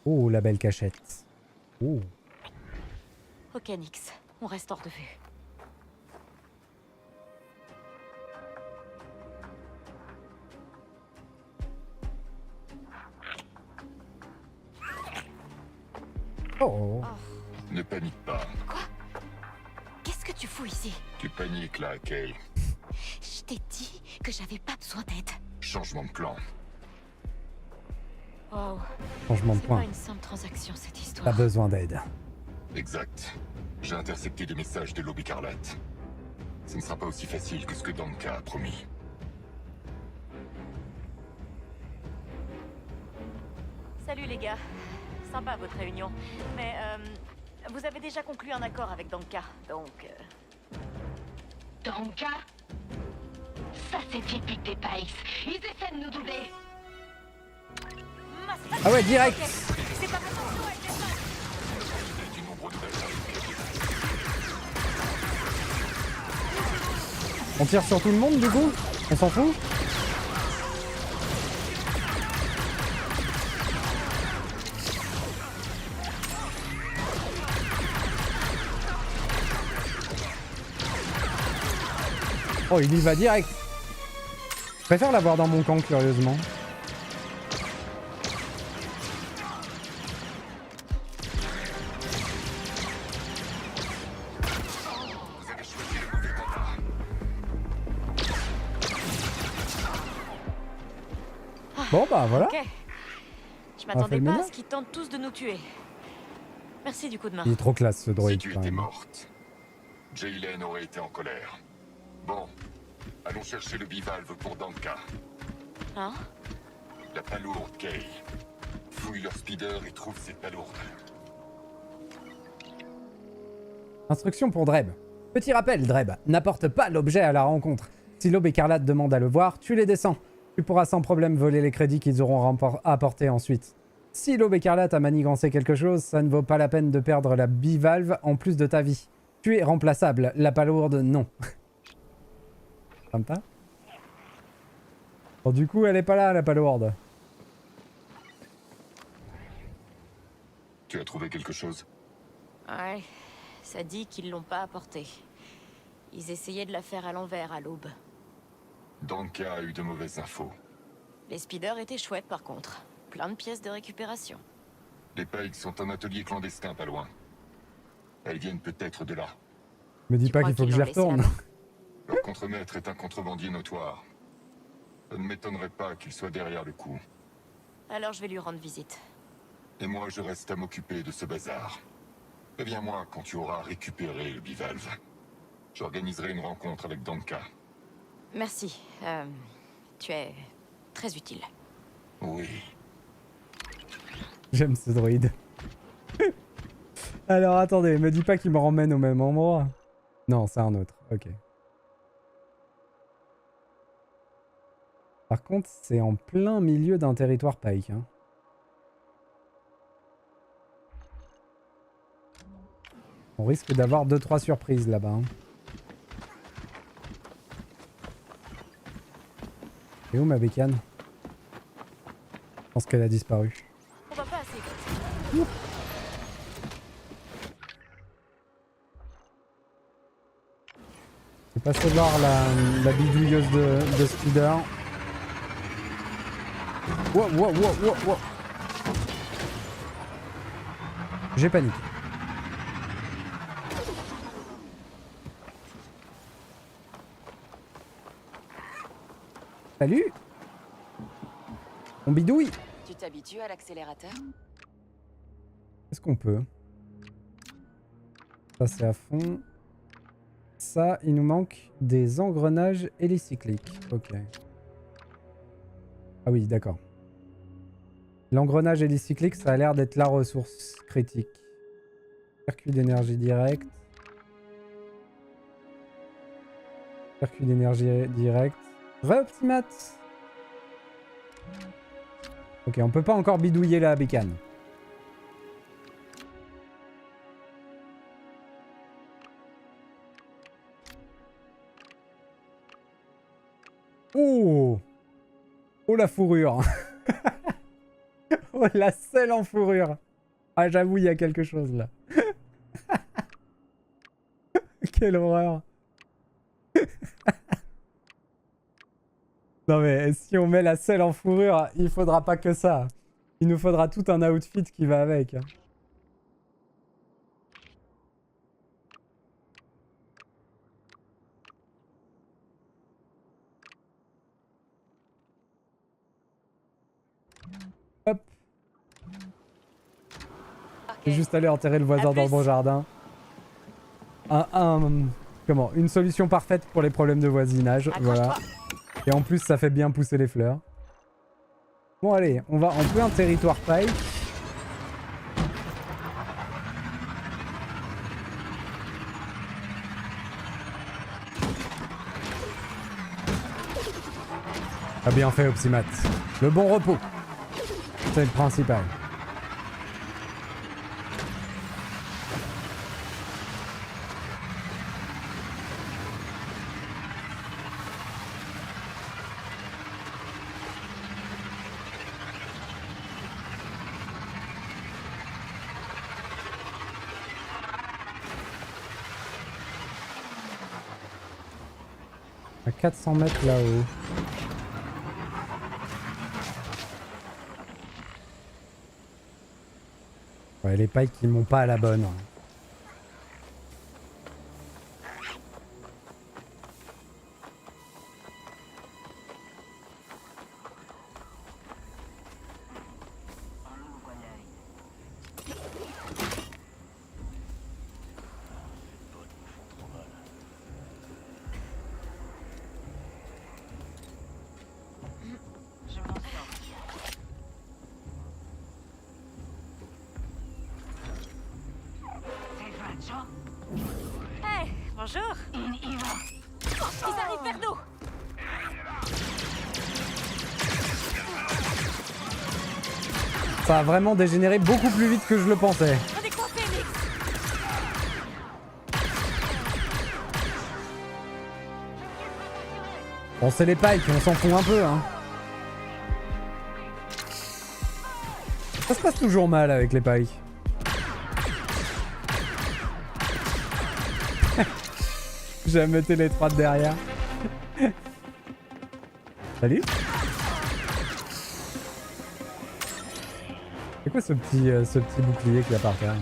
Oh, la belle cachette. Oh. Ok, Nix, on reste hors de vue. Oh. Ne panique pas. Qu'est-ce que tu fous ici? Tu paniques là, Kay. Je t'ai dit que j'avais pas besoin d'aide. Changement de plan. Wow, Changement de c'est pas point. une simple transaction cette histoire. Pas besoin d'aide. Exact. J'ai intercepté des messages de l'Aube écarlate. Ce ne sera pas aussi facile que ce que Danka a promis. Salut les gars. Sympa votre réunion. Mais vous avez déjà conclu un accord avec Danka, donc... Danka? Ça c'est typique des Pikes. Ils essaient de nous doubler. Ah ouais, direct. C'est pas possible. Du nombre de batailles. On tire sur tout le monde du coup? On s'en fout? Oh, il y va direct. Je préfère l'avoir dans mon camp, curieusement. Bon bah voilà. Ok. Je fait m'attendais le pas à ménage. ce qu'ils tentent tous de nous tuer. Merci du coup de main. Il est trop classe ce Si droïde tu quand étais même. morte, Jaylen aurait été en colère. Bon, allons chercher le bivalve pour Danka. Hein? La palourde, Kay. Fouille leur speeder et trouve cette palourde. Instruction pour Dreb. Petit rappel, Dreb, n'apporte pas l'objet à la rencontre. Si l'Aube écarlate demande à le voir, tu les descends. Tu pourras sans problème voler les crédits qu'ils auront apportés ensuite. Si l'Aube écarlate a manigancé quelque chose, ça ne vaut pas la peine de perdre la bivalve en plus de ta vie. Tu es remplaçable, la palourde non. Sympa. Bon, du coup, elle est pas là, la palourde. Tu as trouvé quelque chose? Ouais, ça dit qu'ils l'ont pas apporté. Ils essayaient de la faire à l'envers à l'aube. Danka a eu de mauvaises infos. Les speeders étaient chouettes par contre. Plein de pièces de récupération. Les Pikes sont un atelier clandestin pas loin. Elles viennent peut-être de là. Me dis Tu pas crois qu'il faut que qu'ils j'y l'ont laissé retourne. là-bas? Leur contremaître est un contrebandier notoire. Ça ne m'étonnerait pas qu'il soit derrière le coup. Alors je vais lui rendre visite. Et moi, je reste à m'occuper de ce bazar. Préviens-moi quand tu auras récupéré le bivalve. J'organiserai une rencontre avec Danka. Merci. Tu es très utile. Oui. J'aime ce droïde. Alors attendez, me dis pas qu'il me ramène au même endroit. Non, c'est un autre. Ok. Par contre, c'est en plein milieu d'un territoire Pike. Hein. On risque d'avoir 2-3 surprises là-bas. Hein. Et où ma bécane? Je pense qu'elle a disparu. On va pas assez vite. Je vais passer voir la bidouilleuse de speeder. Wow, wow, wow, wow, wow. J'ai paniqué. Salut. On bidouille. Tu t'habitues à l'accélérateur? Est-ce qu'on peut? Ça c'est à fond. Ça, il nous manque des engrenages hélicycliques. Ok. Ah oui, d'accord. L'engrenage hélicyclique, ça a l'air d'être la ressource critique. Circuit d'énergie directe. Circuit d'énergie directe. Re-optimat. Ok, on peut pas encore bidouiller la bécane. Oh! Oh la fourrure! Oh la selle en fourrure! Ah j'avoue il y a quelque chose là. Quelle horreur! Non mais si on met la selle en fourrure, il faudra pas que ça. Il nous faudra tout un outfit qui va avec. Hop. J'ai juste allé enterrer le voisin dans le bon jardin. Comment? Une solution parfaite pour les problèmes de voisinage. Voilà. Et en plus, ça fait bien pousser les fleurs. Bon, allez, on va en plein territoire paille. T'as bien fait, Opsimat. Le bon repos. C'est le principal. À 400 mètres là-haut. Ouais, les pailles qui m'ont pas à la bonne. Hey, bonjour. Ils arrivent vers nous. Ça a vraiment dégénéré beaucoup plus vite que je le pensais. On est coincés, Nix. Bon, c'est les pailles, on s'en fout un peu, hein. Ça se passe toujours mal avec les pailles. J'ai metté les trois de derrière. Salut. C'est quoi ce petit bouclier qu'il y a par terre?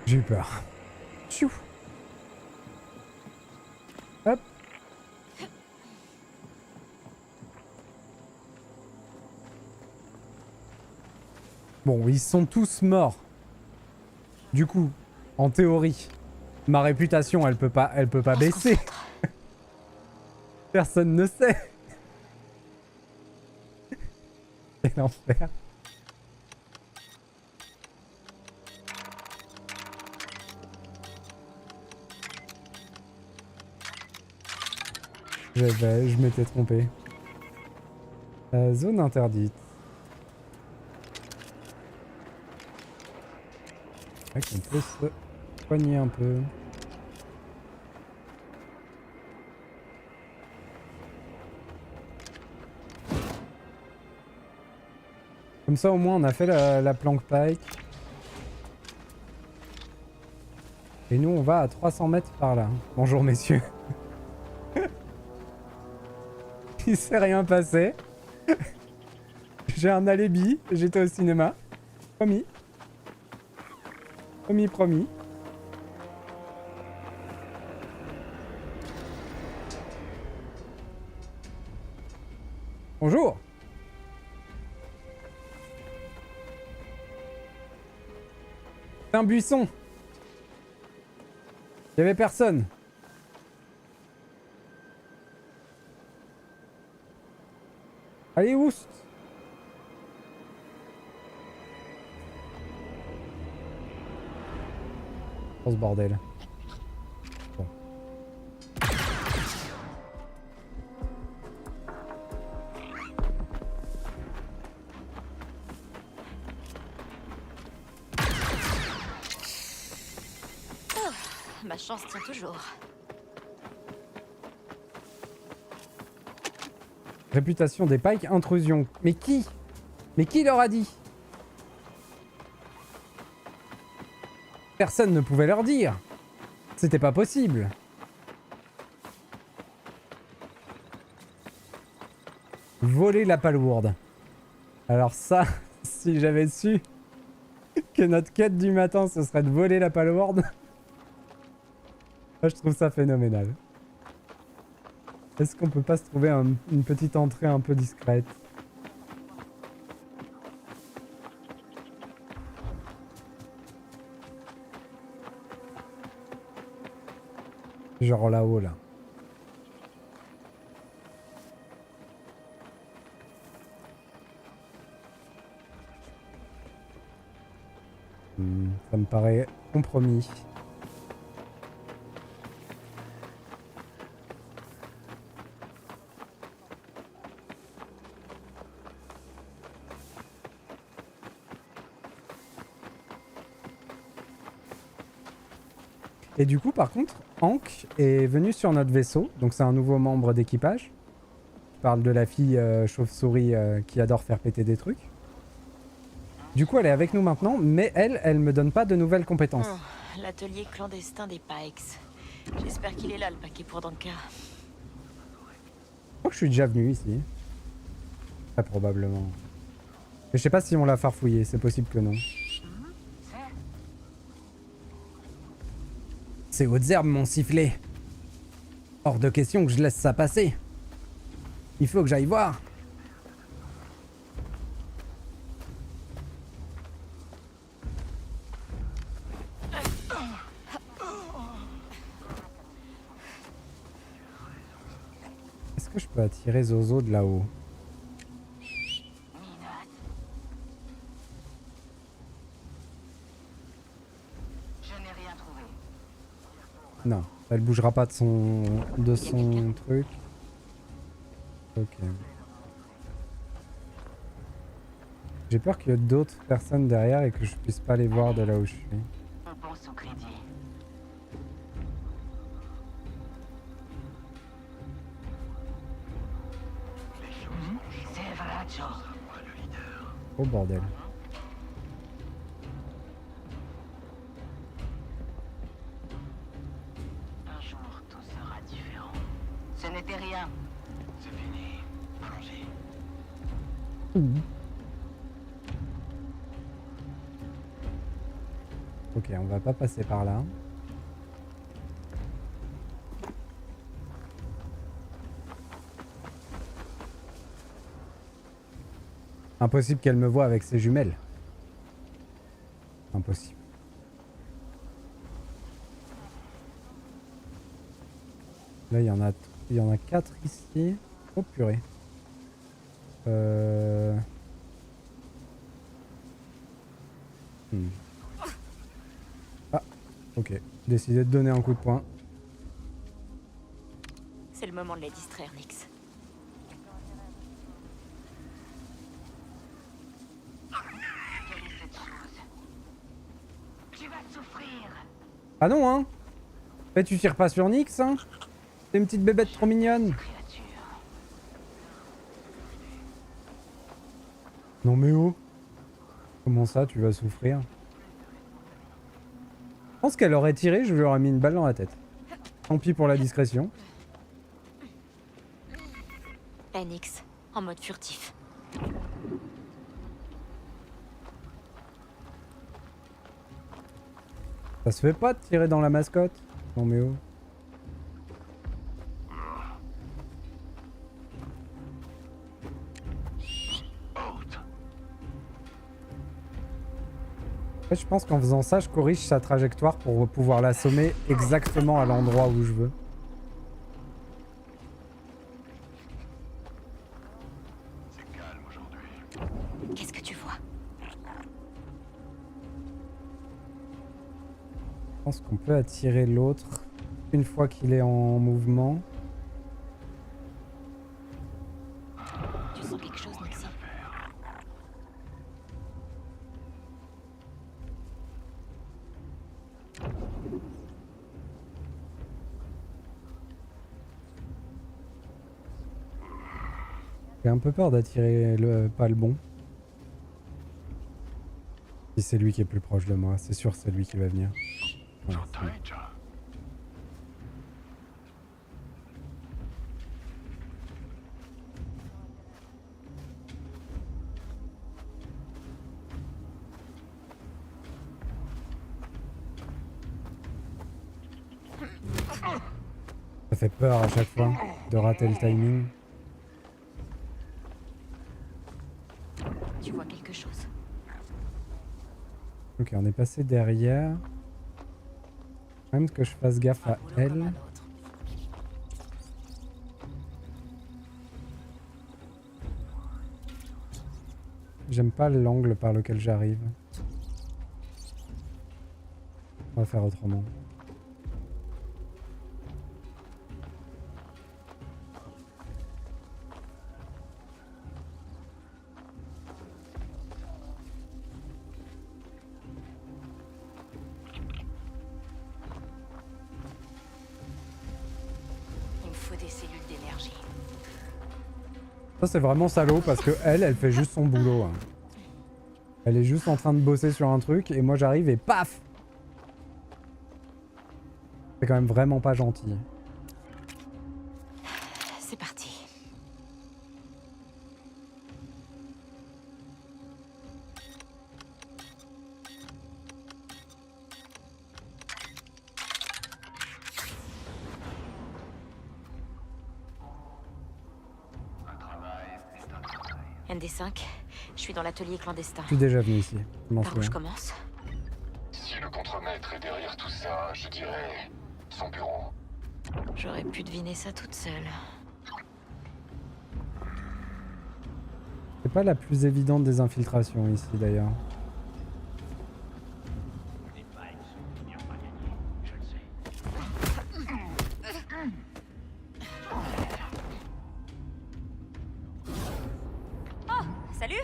J'ai eu peur. Tchou. Hop. Bon, ils sont tous morts. Du coup, en théorie, ma réputation, elle peut pas baisser. Personne ne sait. Quel enfer. Je m'étais trompé. Zone interdite. Ouais, on peut se soigner un peu. Comme ça au moins on a fait la plank pike. Et nous on va à 300 mètres par là. Bonjour messieurs. Il s'est rien passé. J'ai un alibi, j'étais au cinéma. Promis. Promis, promis. Bonjour. C'est un buisson. Il y avait personne. Allez, oust. Oh ce bordel. Bon. Ma chance tient toujours. Réputation des Pikes, intrusion. Mais qui? Mais qui leur a dit? Personne ne pouvait leur dire. C'était pas possible. Voler la palourde. Alors ça, si j'avais su que notre quête du matin ce serait de voler la palourde, je trouve ça phénoménal. Est-ce qu'on peut pas se trouver une petite entrée un peu discrète? Genre là-haut, là. Ça me paraît compromis. Et du coup, par contre, Hank est venu sur notre vaisseau. Donc c'est un nouveau membre d'équipage. Je parle de la fille chauve-souris qui adore faire péter des trucs. Du coup, elle est avec nous maintenant, mais elle me donne pas de nouvelles compétences. Oh, l'atelier clandestin des Pikes. J'espère qu'il est là, le paquet pour Danka. Je crois que je suis déjà venu ici. Très probablement. Mais je sais pas si on l'a farfouillé, c'est possible que non. Ces hautes herbes m'ont sifflé. Hors de question que je laisse ça passer. Il faut que j'aille voir. Est-ce que je peux attirer Zozo de là-haut? Non, elle bougera pas de son truc. Ok. J'ai peur qu'il y ait d'autres personnes derrière et que je puisse pas les voir de là où je suis. On pense au crédit. C'est vrai, Joe. Oh bordel. Un jour, tout sera différent. Ce n'était rien. C'est fini. Allons-y. Ok, on va pas passer par là. Impossible qu'elle me voie avec ses jumelles. Impossible. Là, il y en a 4 ici. Oh purée. Ah, ok. Décidé de donner un coup de poing. C'est le moment de les distraire, Nix. Quelle est cette chose? Tu vas souffrir. Ah non, hein. Mais tu tires pas sur Nyx, hein. C'est une petite bébête trop mignonne. Créature. Non mais oh. Comment ça, tu vas souffrir? Je pense qu'elle aurait tiré, je lui aurais mis une balle dans la tête. Tant pis pour la discrétion. NX, en mode furtif. Ça se fait pas de tirer dans la mascotte? Non mais oh. En fait, je pense qu'en faisant ça, je corrige sa trajectoire pour pouvoir l'assommer exactement à l'endroit où je veux. Qu'est-ce que tu vois? Je pense qu'on peut attirer l'autre une fois qu'il est en mouvement. Tu sens quelque chose, Nixie? J'ai un peu peur d'attirer pas le bon. Si c'est lui qui est plus proche de moi, c'est sûr c'est lui qui va venir. Ouais, c'est lui. Ça fait peur à chaque fois de rater le timing. Tu vois quelque chose? Ok, on est passé derrière. Même que je fasse gaffe à Un boulot comme un elle. autre. J'aime pas l'angle par lequel j'arrive. On va faire autrement. Il me faut des cellules d'énergie. Ça c'est vraiment salaud parce que elle fait juste son boulot. Hein. Elle est juste en train de bosser sur un truc et moi j'arrive et paf! C'est quand même vraiment pas gentil. C'est parti. ND5, je suis dans l'atelier clandestin. Je suis déjà venu ici. Je m'en Par où je souviens. commence? Si le contremaître est derrière tout ça, je dirais son bureau. J'aurais pu deviner ça toute seule. C'est pas la plus évidente des infiltrations ici d'ailleurs. Oh, salut!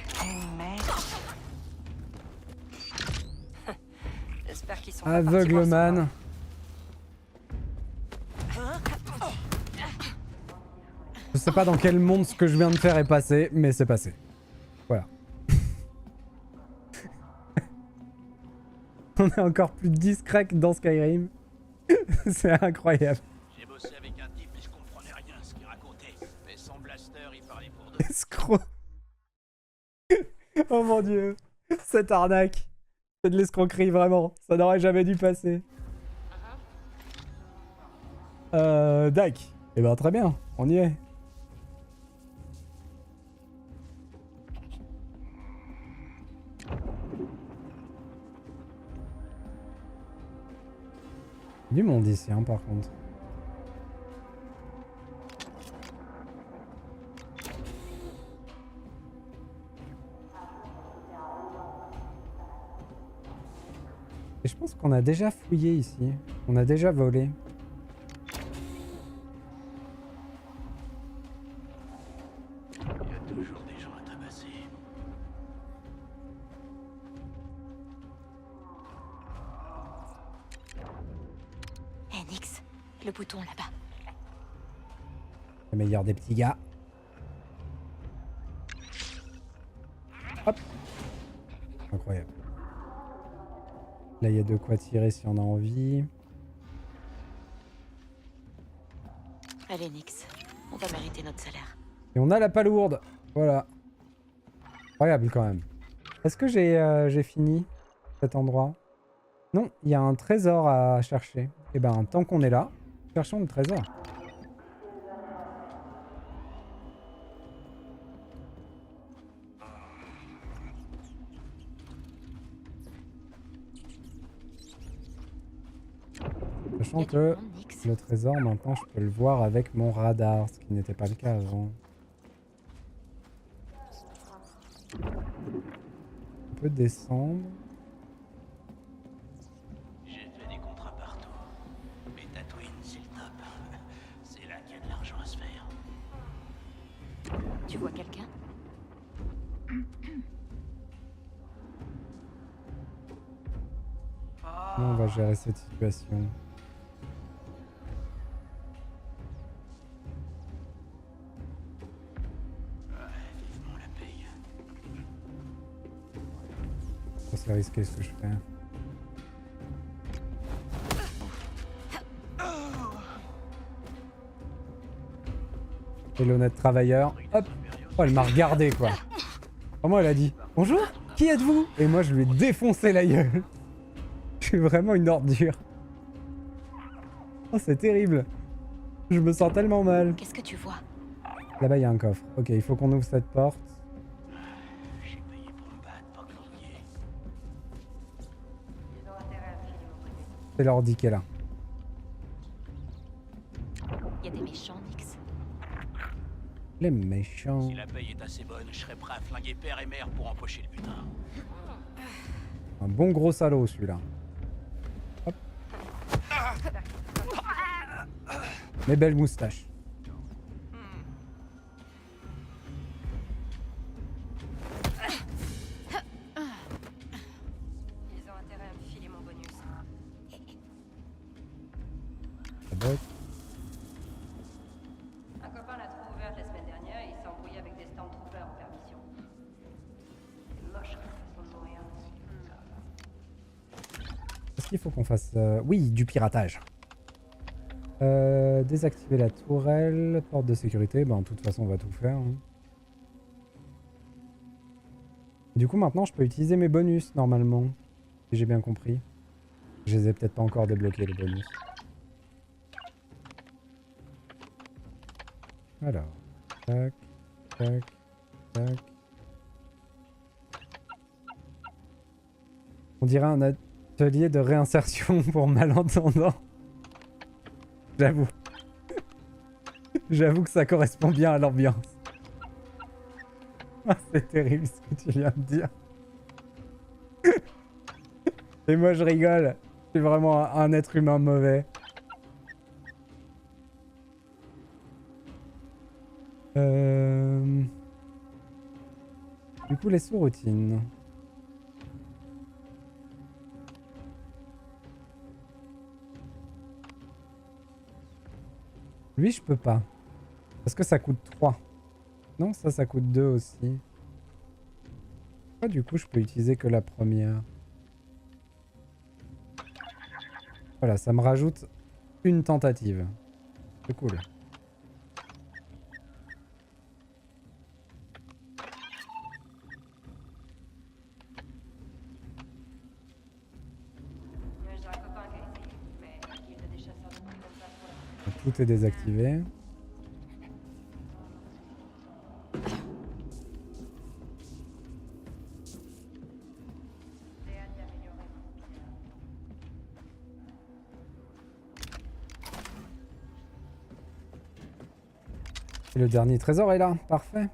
J'espère qu'ils sont pas partis voir ce Aveugleman. soir. Je sais pas dans quel monde ce que je viens de faire est passé, mais c'est passé. Voilà. On est encore plus discret que dans Skyrim. C'est incroyable. J'ai bossé avec un type et je comprenais rien à ce qu'il racontait. Mais son blaster, il parlait pour deux. Escroc. Oh mon dieu. Cette arnaque. C'est de l'escroquerie vraiment. Ça n'aurait jamais dû passer. Dac. Eh ben très bien. On y est. Du monde ici, hein, par contre. Et je pense qu'on a déjà fouillé ici. On a déjà volé. Il y a toujours des gens à tabasser. NX, le bouton là-bas. Le meilleur des petits gars. Hop. Incroyable. Là, il y a de quoi tirer si on a envie. Allez, Nix. On va mériter notre salaire. Et on a la palourde. Voilà. Incroyable quand même. Est-ce que j'ai fini cet endroit? Non, il y a un trésor à chercher. Et ben, tant qu'on est là, cherchons le trésor. Sachant que le trésor, maintenant, je peux le voir avec mon radar, ce qui n'était pas le cas avant. On peut descendre. J'ai fait des contrats partout. Mais Tatooine, c'est le top. C'est là qu'il y a de l'argent à se faire. Tu vois quelqu'un? Comment on va gérer cette situation? Vivement la paye. C'est risqué ce que je fais. Et l'honnête travailleur. Hop. Oh, elle m'a regardé quoi. Comment elle a dit bonjour, qui êtes-vous? Et moi je lui ai défoncé la gueule. Je suis vraiment une ordure. Oh, c'est terrible. Je me sens tellement mal. Qu'est-ce que tu vois? Là-bas il y a un coffre. Ok, il faut qu'on ouvre cette porte. J'ai payé pour me battre, pas grogner. C'est l'ordi qui est là. Il y a des méchants, Nix. Les méchants. Si la paye est assez bonne, je serais prêt à flinguer père et mère pour empocher le butin. Un bon gros salaud celui-là. Hop. Mes belles moustaches. Ils ont intérêt à me filer mon bonus. Ça botte. Un copain l'a trop ouverte la semaine dernière et il s'est embrouillé avec des Stormtroopers en permission. C'est moche comme façon de mourir. Est-ce qu'il faut qu'on fasse... Oui, du piratage. Désactiver la tourelle, porte de sécurité. Ben, de toute façon, on va tout faire. Hein. Du coup, maintenant, je peux utiliser mes bonus, normalement. Si j'ai bien compris. Je les ai peut-être pas encore débloqués, les bonus. Alors. Tac, tac, tac. On dirait un atelier de réinsertion pour malentendants. J'avoue. J'avoue que ça correspond bien à l'ambiance. Ah, c'est terrible ce que tu viens de dire. Et moi je rigole. Je suis vraiment un être humain mauvais. Du coup les sous-routines. Lui, je peux pas. Parce que ça coûte 3. Non, ça coûte 2 aussi. Pourquoi du coup, je peux utiliser que la première? Voilà, ça me rajoute une tentative. C'est cool. J'ai un copain qui a essayé, mais il a des chasseurs de prix comme ça pour la... Tout est désactivé. J'ai hâte d'améliorer mon outil. Et le dernier trésor est là. Parfait.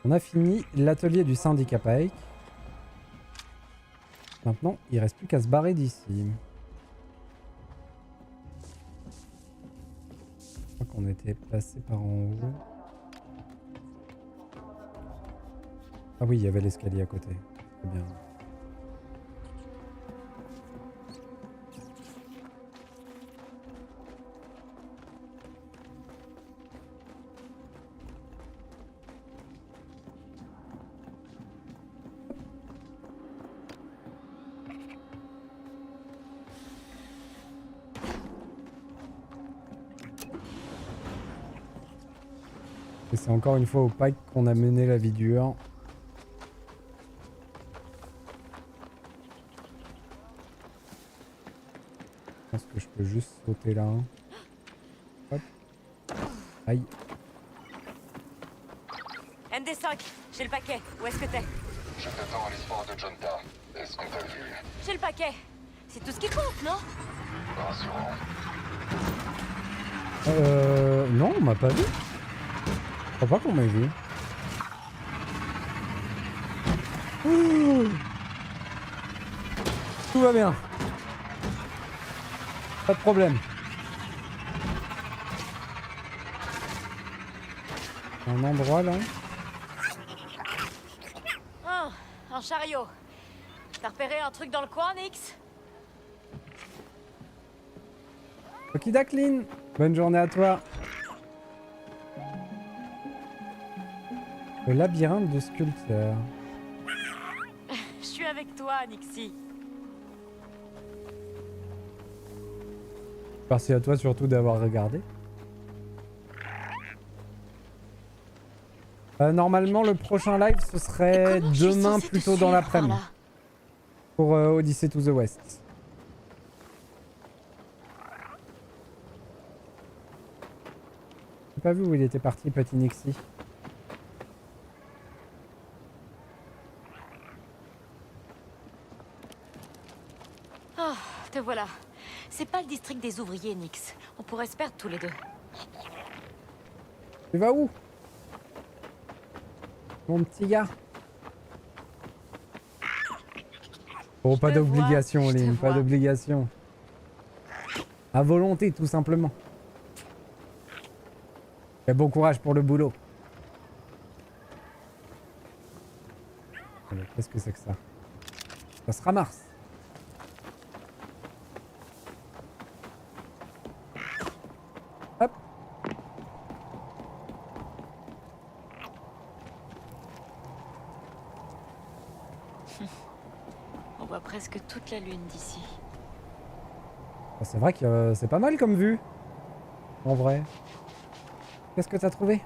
On a fini l'atelier du syndicat Pike. Maintenant, il reste plus qu'à se barrer d'ici. Je crois qu'on était passé par en haut. Ah oui, il y avait l'escalier à côté. C'est bien. Et c'est encore une fois au Pike qu'on a mené la vie dure. Je pense que je peux juste sauter là. Hop. Aïe. MD5, j'ai le paquet. Où est-ce que t'es? Je t'attends à l'espoir de Jonta. Est-ce qu'on t'a vu? J'ai le paquet. C'est tout ce qui compte, non? Rassurant. Non, on m'a pas vu. Je crois pas qu'on m'ait vu. Ouh. Tout va bien. Pas de problème. Un endroit là. Ah, un chariot. T'as repéré un truc dans le coin, Nix? Ok, Daclyn. Bonne journée à toi. Le labyrinthe de sculpteur. Je suis avec toi, Nixie. Merci à toi surtout d'avoir regardé. Normalement, le prochain live, ce serait demain plutôt dans l'après-midi. Pour Odyssey to the West. J'ai pas vu où il était parti, petit Nixie. Ah, te voilà. C'est pas le district des ouvriers, Nix. On pourrait se perdre tous les deux. Tu vas où? Mon petit gars. Oh, pas d'obligation, Lynn, pas d'obligation. À volonté, tout simplement. Et bon courage pour le boulot. Qu'est-ce que c'est que ça? Ça se ramasse. Hop. On voit presque toute la lune d'ici. C'est vrai que c'est pas mal comme vue. En vrai. Qu'est-ce que t'as trouvé?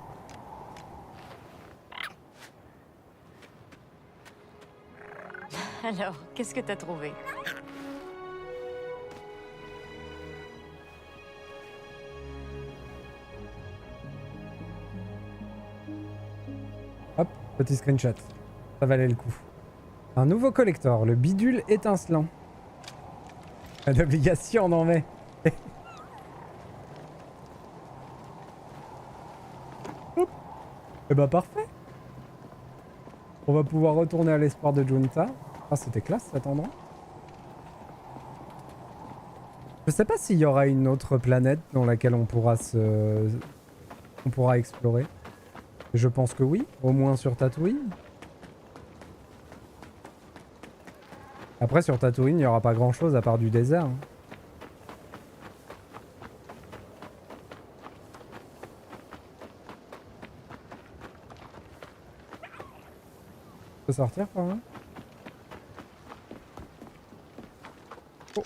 Alors, qu'est-ce que t'as trouvé? Hop, petit screenshot. Ça valait le coup. Un nouveau collector, le bidule étincelant. Pas d'obligation, non mais. Et bah parfait. On va pouvoir retourner à l'espoir de Junta. Ah, c'était classe cet endroit. Je sais pas s'il y aura une autre planète dans laquelle on pourra explorer. Je pense que oui, au moins sur Tatooine. Après sur Tatooine, il n'y aura pas grand chose à part du désert. Hein. Je peux sortir par là? Oh.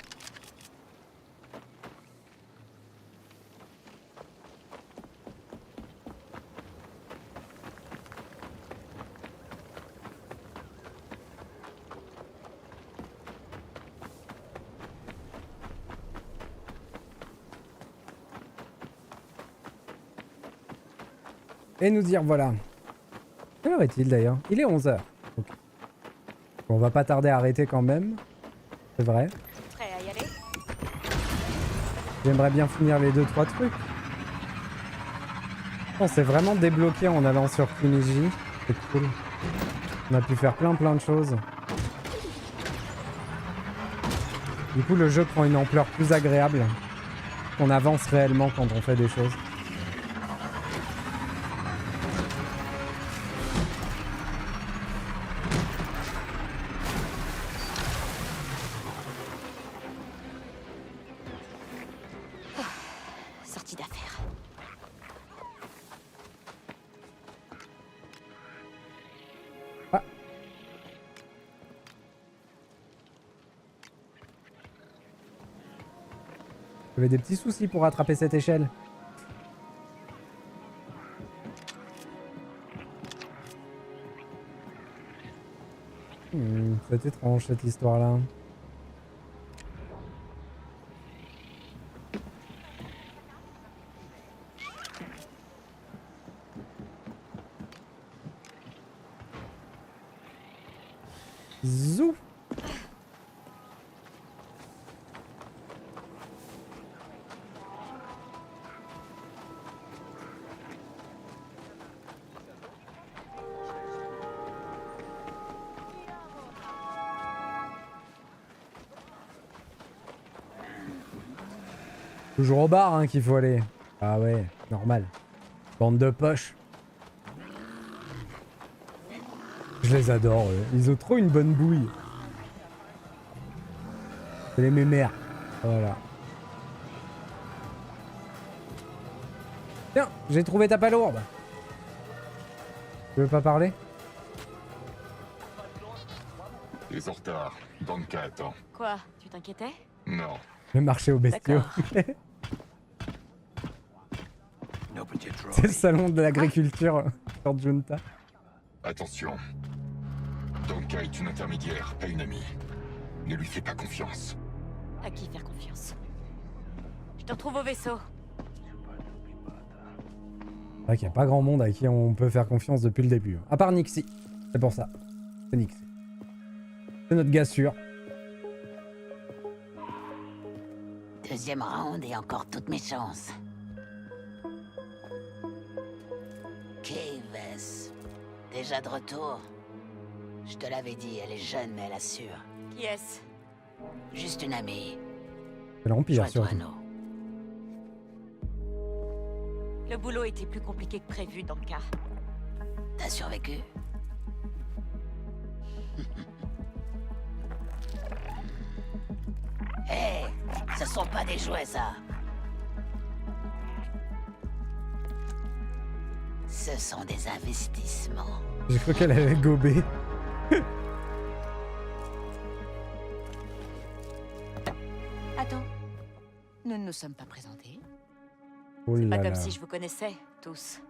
Et nous dire voilà. Quelle heure est-il d'ailleurs? Il est 11h. Okay. On va pas tarder à arrêter quand même. C'est vrai. Prêt à y aller? J'aimerais bien finir les 2-3 trucs. On s'est vraiment débloqué en allant sur Kuniji. C'est cool. On a pu faire plein de choses. Du coup le jeu prend une ampleur plus agréable. On avance réellement quand on fait des choses. J'avais des petits soucis pour rattraper cette échelle. C'est étrange cette histoire-là. Zou. Toujours au bar hein, qu'il faut aller. Ah ouais, normal. Bande de poches. Je les adore, eux. Ils ont trop une bonne bouille. C'est les mémères. Voilà. Tiens, j'ai trouvé ta palourde. Tu veux pas parler? Les en retard. Danka attend. Quoi? Tu t'inquiétais? Non. Le marché aux bestiaux. C'est le salon de l'agriculture sur Junta. Attention. Danka est une intermédiaire, pas une amie. Ne lui fais pas confiance. À qui faire confiance? Je te retrouve au vaisseau. C'est vrai qu'il n'y a pas grand monde à qui on peut faire confiance depuis le début. À part Nixie. C'est pour ça. C'est Nixie. C'est notre gars sûr. Deuxième round et encore toutes mes chances. Kayves. Déjà de retour? Je te l'avais dit, elle est jeune mais elle assure. Qui est-ce? Juste une amie. C'est l'Empire surtout. Le boulot était plus compliqué que prévu dans le cas. T'as survécu? Hé, ce sont pas des jouets ça. Ce sont des investissements. J'ai cru qu'elle allait gober. Attends, nous ne nous sommes pas présentés. Oh C'est là pas comme là. si je vous connaissais, tous.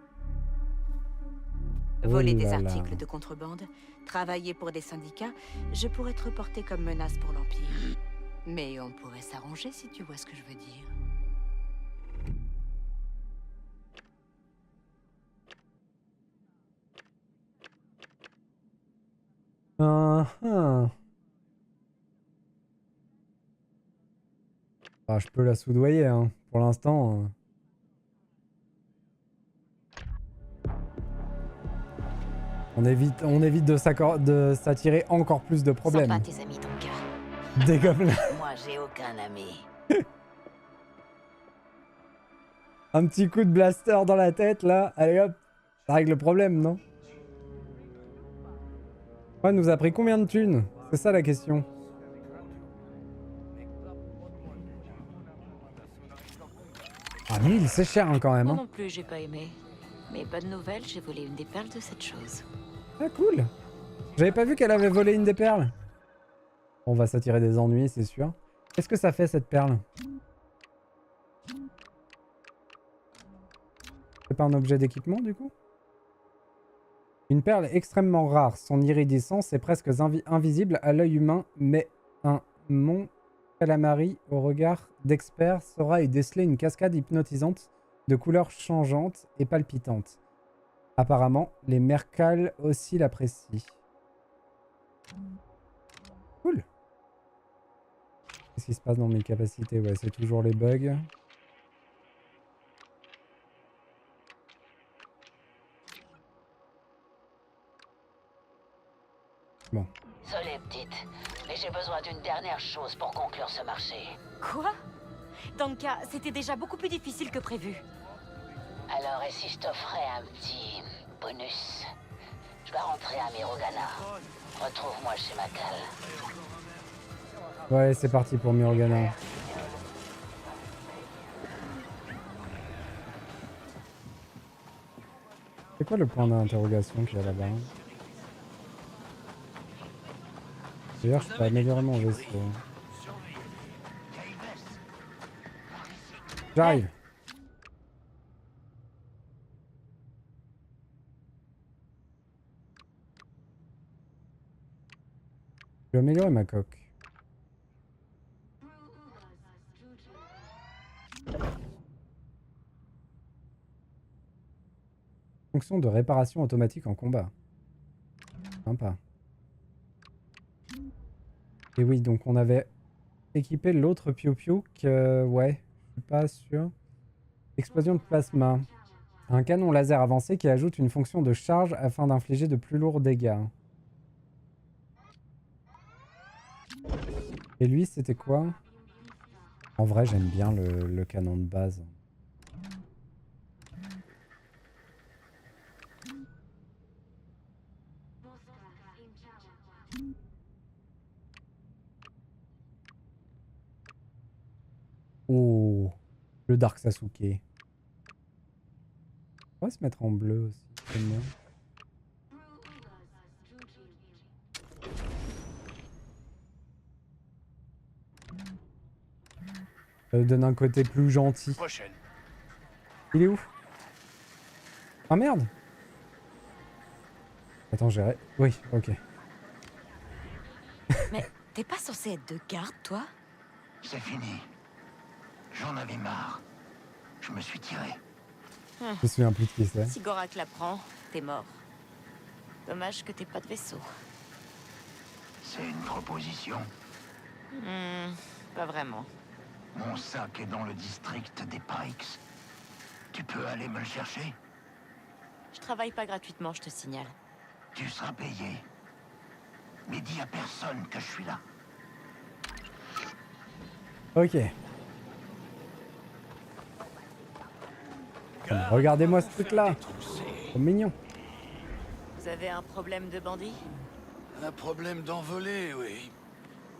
Oh Voler des là là. articles de contrebande, travailler pour des syndicats, je pourrais être reporté comme menace pour l'Empire. Mais on pourrait s'arranger si tu vois ce que je veux dire. Ah, je peux la soudoyer, hein. Pour l'instant. On évite de s'attirer encore plus de problèmes. Sympa tes amis, ton cas. Des gobelins. Moi, j'ai aucun ami. Un petit coup de blaster dans la tête, là. Allez hop. Ça règle le problème, non? Ouais, nous a pris combien de thunes? C'est ça la question. Ah, 1000, c'est cher hein, quand même. Moi Hein. non plus, j'ai pas aimé. Mais bonne nouvelle, j'ai volé une des perles de cette chose. Ah, cool. J'avais pas vu qu'elle avait volé une des perles. On va s'attirer des ennuis, c'est sûr. Qu'est-ce que ça fait, cette perle? C'est pas un objet d'équipement, du coup? Une perle extrêmement rare. Son iridescence est presque invisible à l'œil humain, mais un mont calamari au regard d'expert saura y déceler une cascade hypnotisante de couleurs changeantes et palpitantes. Apparemment, les Mercals aussi l'apprécient. Cool. Qu'est-ce qui se passe dans mes capacités? Ouais, c'est toujours les bugs. Bon. Désolée, petite, mais j'ai besoin d'une dernière chose pour conclure ce marché. Quoi? Dans le cas, c'était déjà beaucoup plus difficile que prévu. Alors, et si je t'offrais un petit bonus? Je vais rentrer à Mirogana. Retrouve-moi chez Macal. Ouais, c'est parti pour Mirogana. C'est quoi le point d'interrogation qu'il y a là-bas? D'ailleurs, je peux améliorer mon vaisseau. J'arrive. Je vais améliorer ma coque. Fonction de réparation automatique en combat. Sympa. Et oui, donc on avait équipé l'autre Piu-Piu que... Ouais, je suis pas sûr. Explosion de plasma. Un canon laser avancé qui ajoute une fonction de charge afin d'infliger de plus lourds dégâts. Et lui, c'était quoi? En vrai, j'aime bien le canon de base. Oh, le Dark Sasuke. On va se mettre en bleu aussi. J'aime bien. Ça donne un côté plus gentil. Prochaine. Il est où? Ah merde! Attends, j'ai... Oui, ok. Mais t'es pas censé être de garde, toi? C'est fini. J'en avais marre. Je me suis tiré. Je me souviens plus de qui c'est. Si Gorak l'apprend, t'es mort. Dommage que t'aies pas de vaisseau. C'est une proposition. Pas vraiment. Mon sac est dans le district des Pikes. Tu peux aller me le chercher? Je travaille pas gratuitement, je te signale. Tu seras payé. Mais dis à personne que je suis là. Ok. Regardez-moi ce truc-là. C'est mignon. Vous avez un problème de bandit? Un problème d'envolée, oui.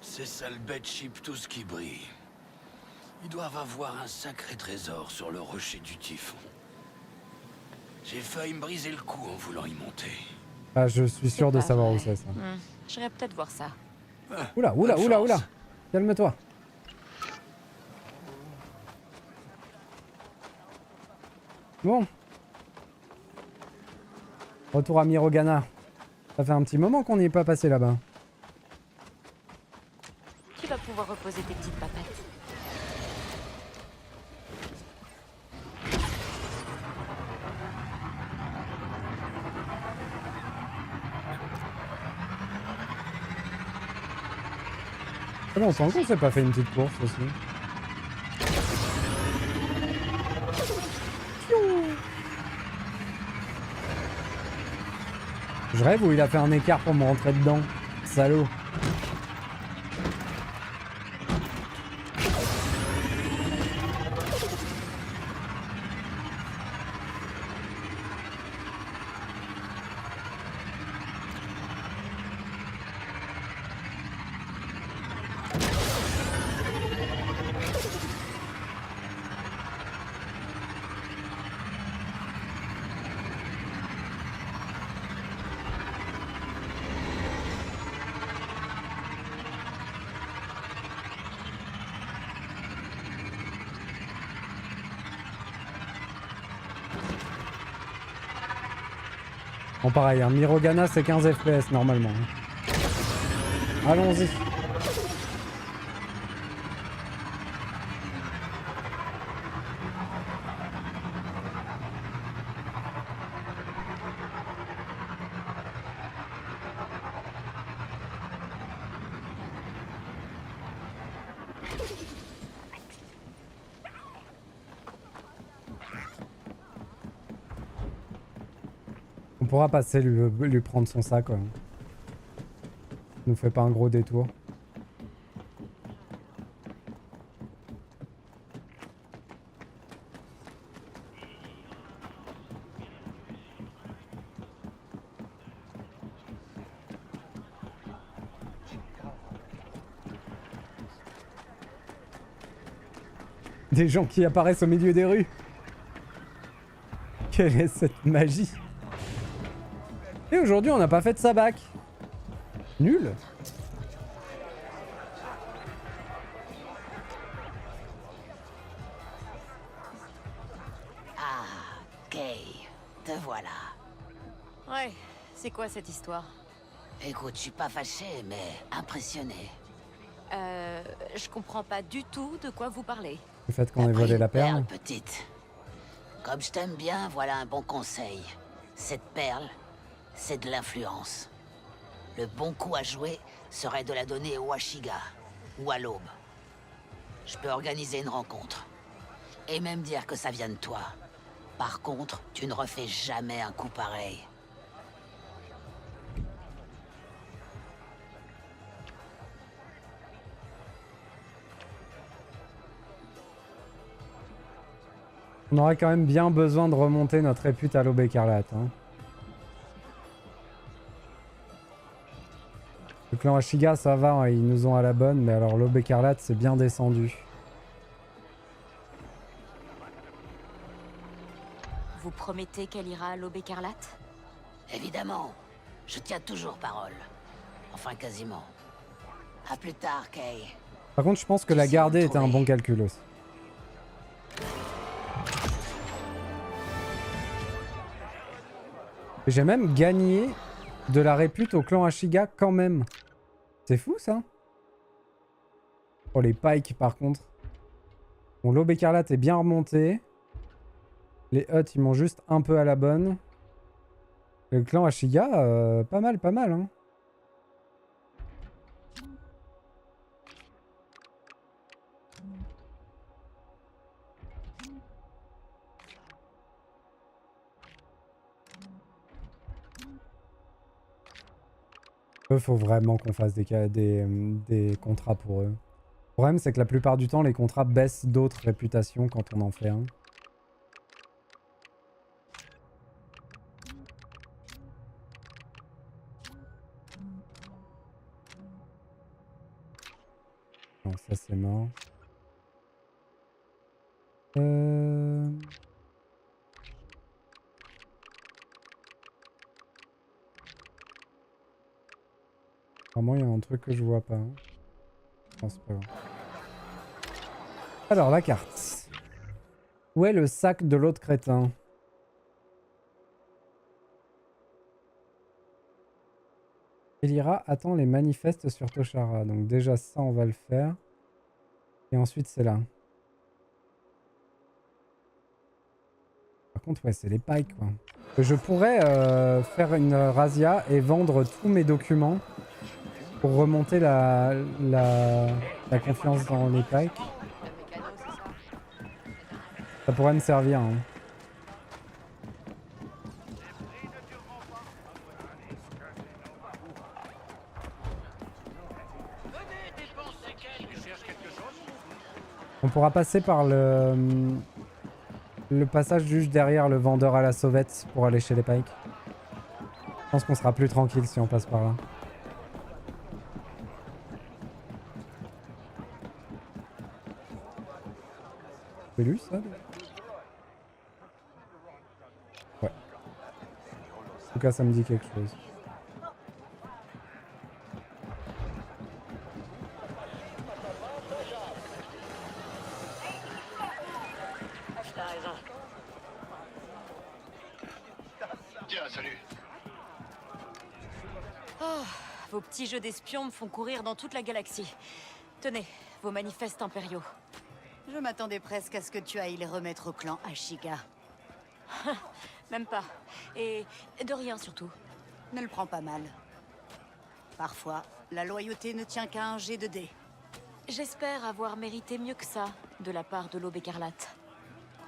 Ces sales bêtes chipent tout ce qui brille. Ils doivent avoir un sacré trésor sur le rocher du typhon. J'ai failli me briser le cou en voulant y monter. Ah, je suis sûr de savoir où c'est ça. J'irais peut-être voir ça. Oula, oula, oula, oula. Calme-toi. Bon. Retour à Mirogana. Ça fait un petit moment qu'on n'y est pas passé là-bas. Tu vas pouvoir reposer tes petites papettes. Ça fait longtemps qu'on s'est pas fait une petite course aussi. Je rêve où il a fait un écart pour me rentrer dedans. Salaud. Bon pareil, hein, Mirogana c'est 15 FPS normalement. Allons-y. On pourra passer lui prendre son sac, quoi. Nous fait pas un gros détour. Des gens qui apparaissent au milieu des rues. Quelle est cette magie? Et aujourd'hui, on n'a pas fait de sabac. Nul. te voilà. Ouais, c'est quoi cette histoire? Écoute, je suis pas fâché, mais impressionné. Je comprends pas du tout de quoi vous parlez. Le fait qu'on T'as ait pris volé une la perle. petite. Comme je t'aime bien, voilà un bon conseil. Cette perle, c'est de l'influence. Le bon coup à jouer serait de la donner au Ashiga, ou à l'aube. Je peux organiser une rencontre. Et même dire que ça vient de toi. Par contre, tu ne refais jamais un coup pareil. On aurait quand même bien besoin de remonter notre répute à l'Aube écarlate. Hein. Le clan Ashiga, ça va, hein, ils nous ont à la bonne, mais alors l'Aube écarlate, c'est bien descendu. Vous promettez qu'elle ira à l'Aube écarlate? Évidemment, je tiens toujours parole. Enfin, quasiment. À plus tard, Kay. Par contre, je pense que la garder était un bon calcul aussi. J'ai même gagné de la répute au clan Ashiga quand même. C'est fou ça. Oh les pikes par contre. Bon, l'Aube écarlate est bien remontée. Les huts ils m'ont juste un peu à la bonne. Le clan Ashiga, pas mal, pas mal. Hein. Eux, faut vraiment qu'on fasse des contrats pour eux. Le problème, c'est que la plupart du temps, les contrats baissent d'autres réputations quand on en fait un. Non, ça c'est mort. Vraiment, il y a un truc que je vois pas. Hein. Non, c'est pas grave. Alors, la carte. Où est le sac de l'autre crétin? Elira attend les manifestes sur Toshara. Donc déjà, ça, on va le faire. Et ensuite, c'est là. Par contre, ouais, c'est les pikes, quoi. Je pourrais faire une razzia et vendre tous mes documents pour remonter la confiance dans les pikes. Ça pourrait me servir. Hein. On pourra passer par le passage juste derrière le vendeur à la sauvette pour aller chez les pikes. Je pense qu'on sera plus tranquille si on passe par là. C'est lui ça? Ouais. En tout cas ça me dit quelque chose. Vos petits jeux d'espions me font courir dans toute la galaxie. Tenez, vos manifestes impériaux. Je m'attendais presque à ce que tu ailles les remettre au clan Ashiga. Même pas. Et de rien surtout. Ne le prends pas mal. Parfois, la loyauté ne tient qu'à un jet de dés. J'espère avoir mérité mieux que ça de la part de l'Aube écarlate.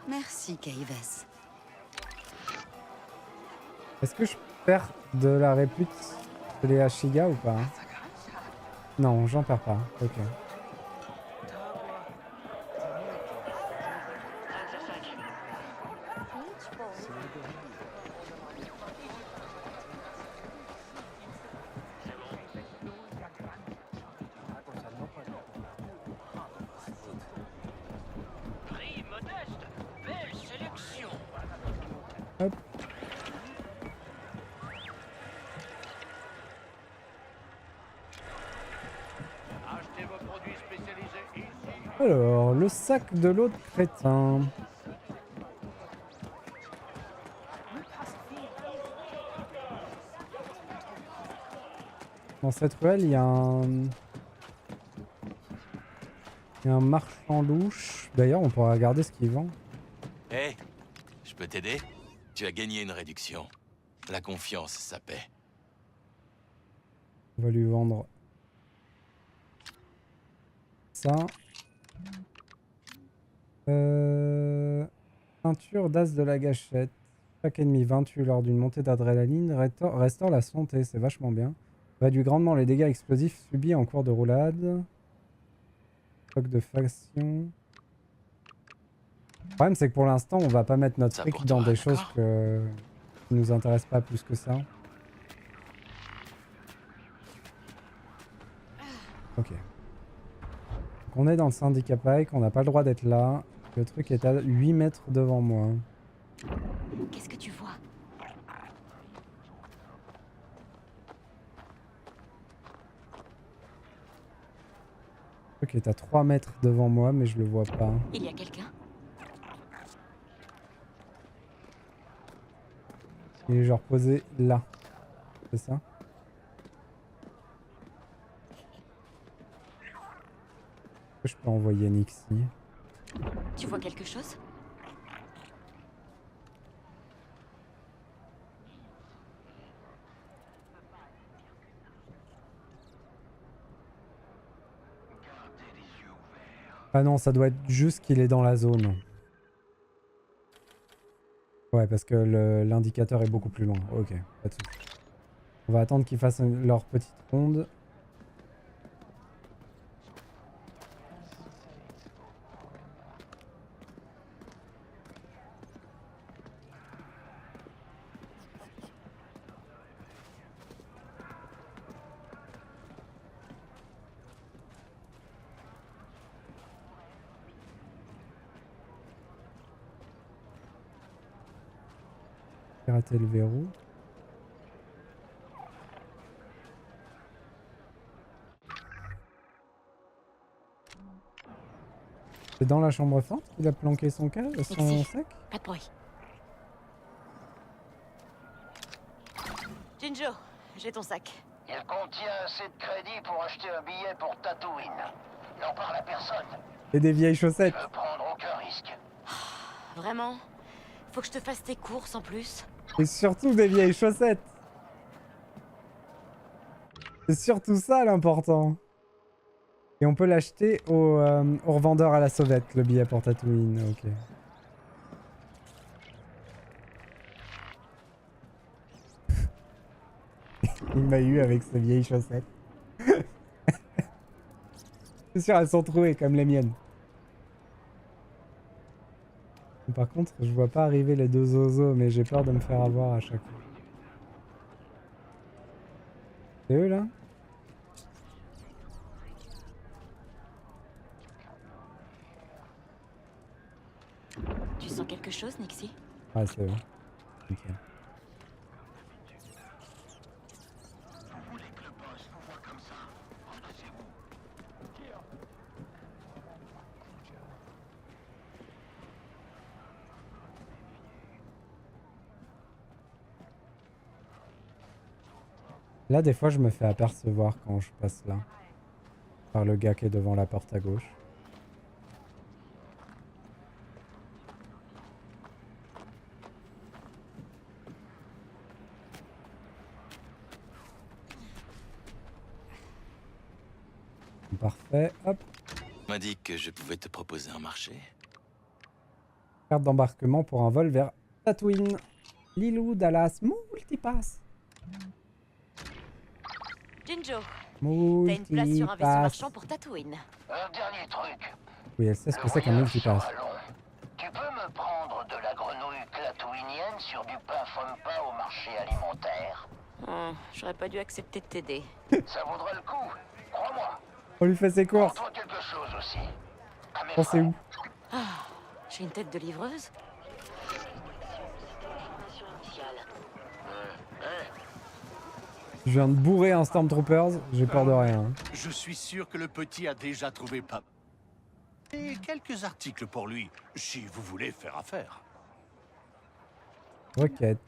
Merci, Kaives. Est-ce que je perds de la répute de les Ashiga ou pas? Non, j'en perds pas. Ok. Prix modeste, belle sélection. Hop. Achetez vos produits spécialisés ici. Alors, le sac de l'autre crétin. Dans cette ruelle, il y a un... Il y a un marchand louche. D'ailleurs, on pourra regarder ce qu'il vend. Hé, je peux t'aider? Tu as gagné une réduction. La confiance, ça paie. On va lui vendre ça. Peinture d'as de la gâchette. Chaque ennemi vaincu lors d'une montée d'adrénaline restaure la santé, c'est vachement bien. Réduit grandement les dégâts explosifs subis en cours de roulade. Stock de faction. Le problème c'est que pour l'instant on va pas mettre notre fric dans des choses qui nous intéressent pas plus que ça. Ok. Donc on est dans le syndicat Pike, on n'a pas le droit d'être là. Le truc est à 8 mètres devant moi. Qu'est-ce que tu vois? Le truc est à 3 mètres devant moi, mais je le vois pas. Il y a quelqu'un? Il est genre posé là. C'est ça? Est-ce que je peux envoyer Nixie? Tu vois quelque chose? Ah non, ça doit être juste qu'il est dans la zone. Ouais, parce que l'indicateur est beaucoup plus loin. Ok, pas de soucis. On va attendre qu'ils fassent leur petite ronde. Rater le verrou. C'est dans la chambre forte qu'il a planqué son sac? Pas de bruit. Jinjo, j'ai ton sac. Il contient assez de crédit pour acheter un billet pour Tatooine. N'en parle à personne. Et des vieilles chaussettes. Je veux prendre aucun risque. Vraiment? Faut que je te fasse tes courses en plus? Et surtout des vieilles chaussettes. C'est surtout ça l'important. Et on peut l'acheter au revendeur à la sauvette, le billet pour Tatooine. Ok. Il m'a eu avec ses vieilles chaussettes. C'est sûr, elles sont trouées comme les miennes. Par contre, je vois pas arriver les deux zozos, mais j'ai peur de me faire avoir à chaque fois. C'est eux là? Tu sens quelque chose, Nixie? Ah, c'est eux. Nickel. Là, des fois, je me fais apercevoir quand je passe là. Par le gars qui est devant la porte à gauche. Parfait, hop. On m'a dit que je pouvais te proposer un marché. Carte d'embarquement pour un vol vers Tatooine. Lilou, Dallas, Multipass. Jinjo, t'as une place sur un vaisseau Multipass. marchand pour Tatooine. Un dernier truc. Oui, elle sait ce que c'est qu'un multipass. Tu peux me prendre de la grenouille clatouinienne sur du pain Fompa au marché alimentaire? J'aurais pas dû accepter de t'aider. Ça vaudrait le coup, crois-moi. On lui fait ses courses. Prends-toi quelque chose aussi. À mes On sait où? Ah, j'ai une tête de livreuse? Je viens de bourrer un Stormtroopers, j'ai peur de rien. Je suis sûr que le petit a déjà trouvé pas... Et quelques articles pour lui, si vous voulez faire affaire. Requête.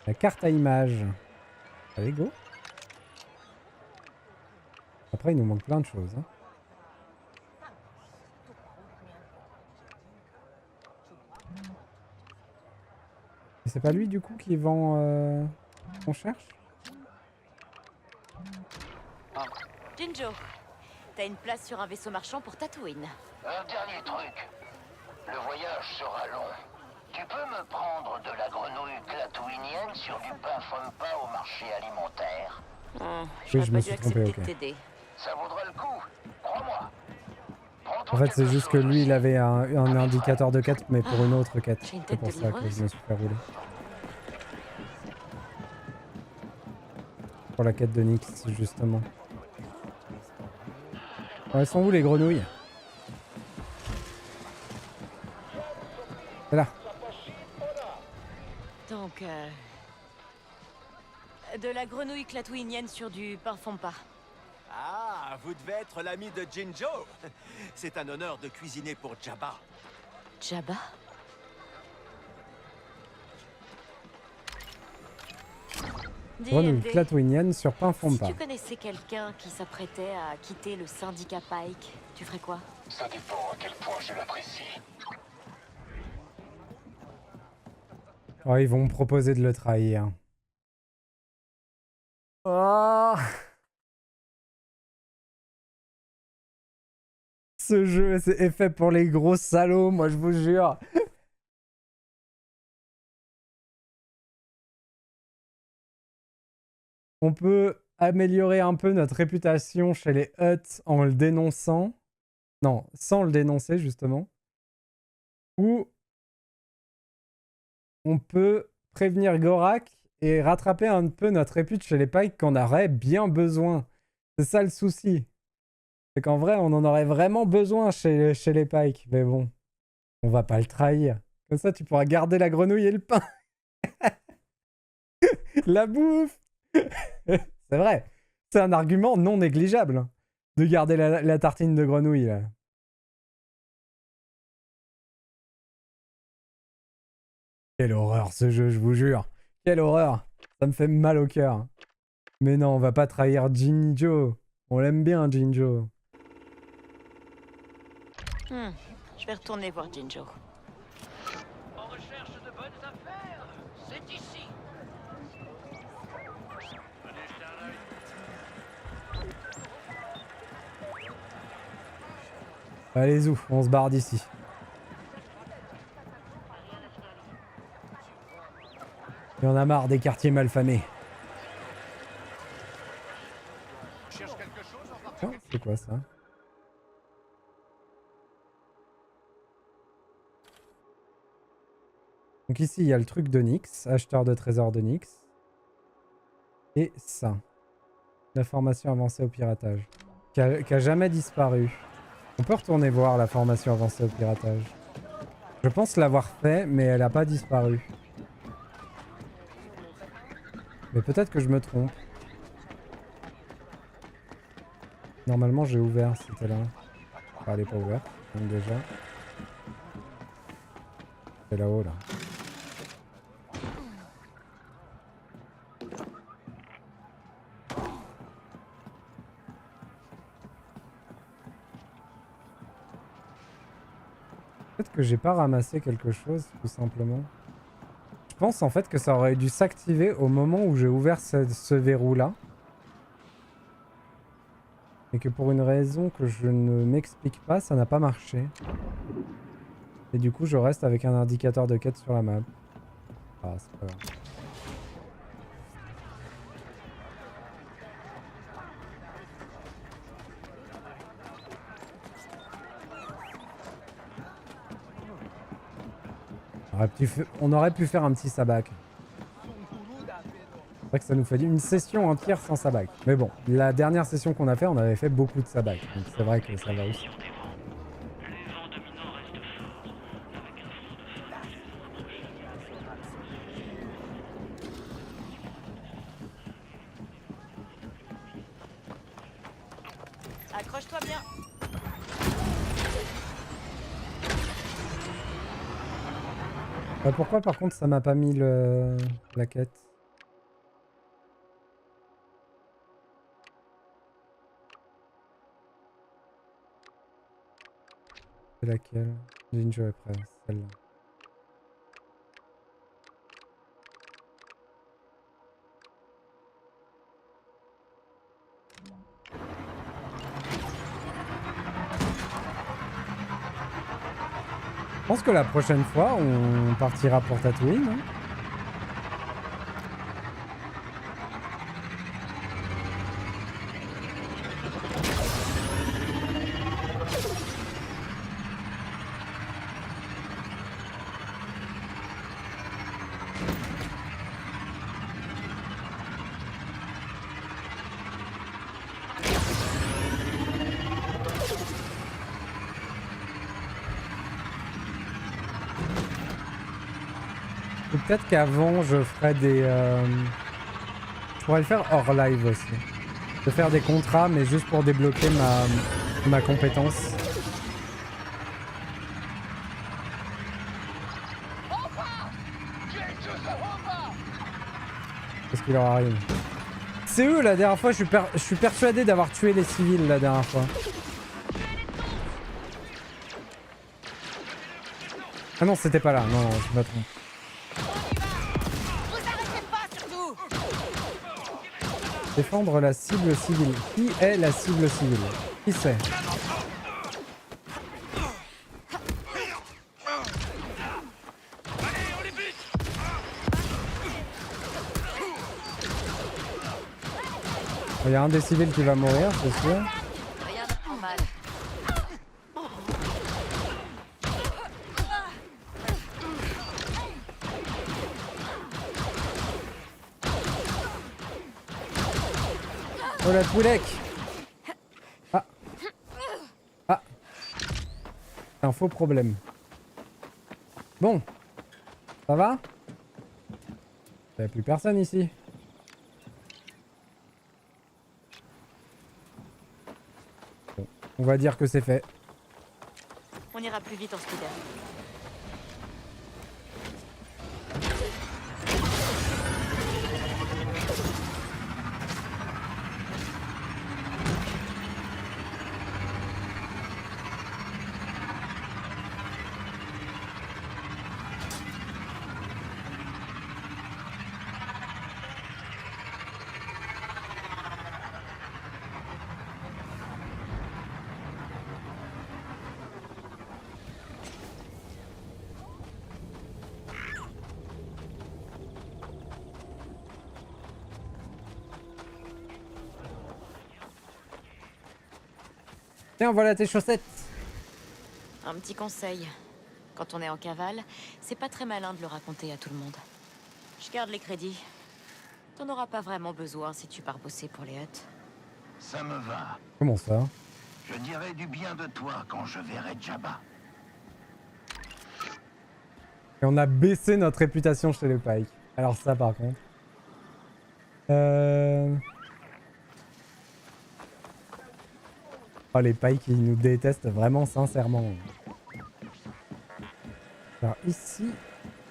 La carte à image. Allez, go. Après, il nous manque plein de choses. Hein. Et c'est pas lui, du coup, qui vend... qu'on cherche? Jinjo, t'as une place sur un vaisseau marchand pour Tatooine. Un dernier truc. Le voyage sera long. Tu peux me prendre de la grenouille clatouinienne sur du pain Fompa au marché alimentaire? Je me suis trompé, ok. Ça vaudra le coup, crois-moi. En fait, c'est juste que lui, il avait un indicateur de quête, mais pour une autre quête. C'est pour ça que je me suis fait rouler. Pour la quête de Nyx, justement. Bon, elles sont où les grenouilles? C'est là. Donc, de la grenouille clatouinienne sur du pain Fompa. Ah, vous devez être l'ami de Jinjo. C'est un honneur de cuisiner pour Jabba. Jabba? Grenouille clatouinienne sur pain Fompa. Si tu connaissais quelqu'un qui s'apprêtait à quitter le syndicat Pike, tu ferais quoi? Ça dépend à quel point je l'apprécie. Oh, ils vont me proposer de le trahir. Oh. Ce jeu, c'est fait pour les gros salauds, moi je vous jure. On peut améliorer un peu notre réputation chez les Hutt en le dénonçant. Non, sans le dénoncer justement. Ou on peut prévenir Gorak et rattraper un peu notre répute chez les Pike qu'on aurait bien besoin. C'est ça le souci. C'est qu'en vrai, on en aurait vraiment besoin chez les Pike. Mais bon, on va pas le trahir. Comme ça, tu pourras garder la grenouille et le pain. La bouffe. C'est vrai. C'est un argument non négligeable. Hein, de garder la tartine de grenouille, là. Quelle horreur ce jeu, je vous jure. Quelle horreur. Ça me fait mal au cœur. Mais non, on va pas trahir Jinjo. On l'aime bien, Jinjo. Je vais retourner voir Jinjo. En recherche de bonnes affaires, c'est ici. Allez, ouf, on se barre d'ici. Il y en a marre des quartiers malfamés. Oh, c'est quoi ça? Donc ici, il y a le truc de Nyx, acheteur de trésors de Nyx. Et ça. La formation avancée au piratage. Qui a jamais disparu. On peut retourner voir la formation avancée au piratage. Je pense l'avoir fait, mais elle n'a pas disparu. Mais peut-être que je me trompe. Normalement, j'ai ouvert, c'était là. Enfin, elle n'est pas ouverte, donc déjà. C'est là-haut, là. Peut-être que j'ai pas ramassé quelque chose, tout simplement. Je pense en fait que ça aurait dû s'activer au moment où j'ai ouvert ce verrou-là. Et que pour une raison que je ne m'explique pas, ça n'a pas marché. Et du coup, je reste avec un indicateur de quête sur la map. Ah, c'est pas grave. On aurait pu faire un petit sabac. C'est vrai que ça nous fait une session entière sans sabac. Mais bon, la dernière session qu'on a fait, on avait fait beaucoup de sabac. Donc c'est vrai que ça va aussi. Accroche-toi bien. Pourquoi par contre ça m'a pas mis la quête? C'est laquelle? Jinjo est prêt, celle-là. Je pense que la prochaine fois, on partira pour Tatooine. Hein. Peut-être qu'avant je ferais des... Je pourrais le faire hors live aussi. De faire des contrats mais juste pour débloquer ma compétence. Qu'est-ce qu'il leur arrive? C'est eux la dernière fois, je suis persuadé d'avoir tué les civils la dernière fois. Ah non c'était pas là, non je me trompe. Défendre la cible civile. Qui est la cible civile? Qui c'est? Il y a un des civils qui va mourir, c'est sûr. Rien de normal. Oh la Twi'lek. Ah. Ah. Un faux problème. Bon. Ça va? Il n'y a plus personne ici. Bon. On va dire que c'est fait. On ira plus vite en speeder. Tiens, voilà tes chaussettes. Un petit conseil. Quand on est en cavale, c'est pas très malin de le raconter à tout le monde. Je garde les crédits. T'en auras pas vraiment besoin si tu pars bosser pour les Hutt. Ça me va. Comment ça? Je dirai du bien de toi quand je verrai Jabba. Et on a baissé notre réputation chez les Pike. Alors ça par contre. Oh les Pike ils nous détestent vraiment sincèrement. Alors ici,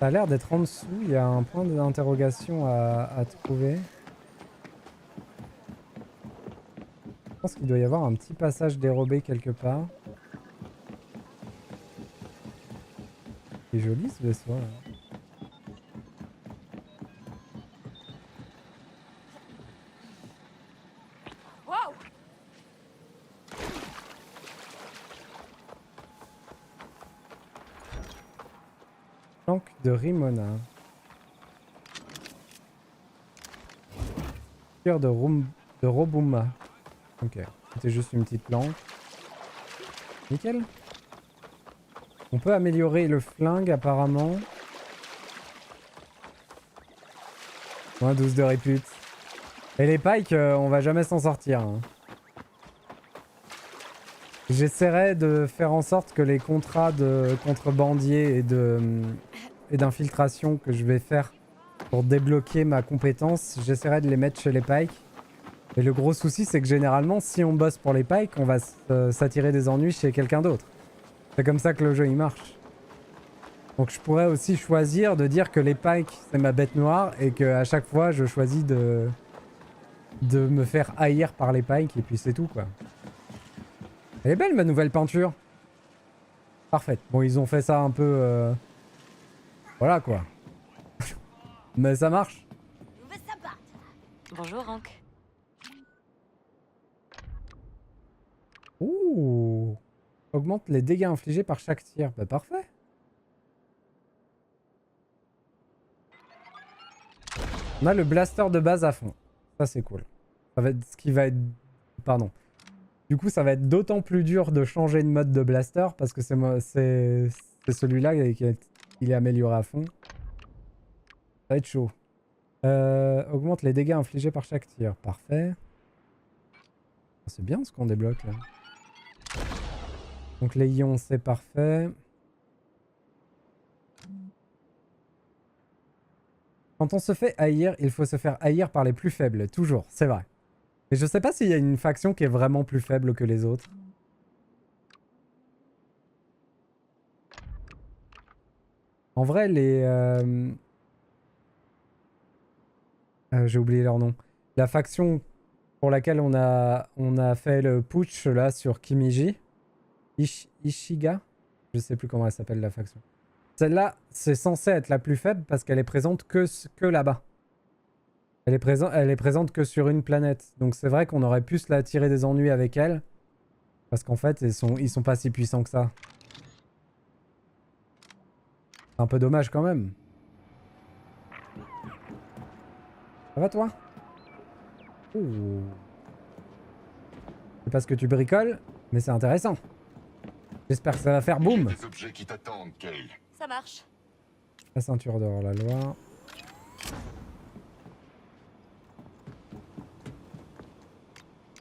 ça a l'air d'être en dessous. Il y a un point d'interrogation à trouver. Je pense qu'il doit y avoir un petit passage dérobé quelque part. C'est joli ce vaisseau là. Planque de Rimona. Cœur de Robuma. Ok, c'était juste une petite planque. Nickel. On peut améliorer le flingue apparemment. Moins 12 de répute. Et les Pike, on va jamais s'en sortir. Hein. J'essaierai de faire en sorte que les contrats de contrebandier et d'infiltration que je vais faire pour débloquer ma compétence, j'essaierai de les mettre chez les Pike. Et le gros souci, c'est que généralement, si on bosse pour les Pike, on va s'attirer des ennuis chez quelqu'un d'autre. C'est comme ça que le jeu il marche. Donc je pourrais aussi choisir de dire que les Pike c'est ma bête noire et qu'à chaque fois je choisis de me faire haïr par les Pike et puis c'est tout quoi. Elle est belle ma nouvelle peinture. Parfait. Bon, ils ont fait ça un peu... Voilà, quoi. Mais ça marche. Bonjour, Hank. Ouh. Augmente les dégâts infligés par chaque tir. Bah, parfait. On a le blaster de base à fond. Ça, c'est cool. Ça va être ce qui va être... Pardon. Du coup, ça va être d'autant plus dur de changer de mode de blaster parce que c'est celui-là qui il est amélioré à fond. Ça va être chaud. Augmente les dégâts infligés par chaque tir. Parfait. C'est bien ce qu'on débloque là. Donc les ions, c'est parfait. Quand on se fait haïr, il faut se faire haïr par les plus faibles. Toujours, c'est vrai. Mais je sais pas s'il y a une faction qui est vraiment plus faible que les autres. En vrai, les... j'ai oublié leur nom. La faction pour laquelle on a fait le putsch là sur Kimiji. Ishiga? Je sais plus comment elle s'appelle la faction. Celle-là, c'est censé être la plus faible parce qu'elle est présente que là-bas. Elle est présente que sur une planète. Donc c'est vrai qu'on aurait pu se la tirer des ennuis avec elle. Parce qu'en fait, ils sont pas si puissants que ça. C'est un peu dommage quand même. Ça va toi? Ouh. C'est parce que tu bricoles, mais c'est intéressant. J'espère que ça va faire boum. Des objets qui t'attendent, Kay. Ça marche. La ceinture d'or, la loi.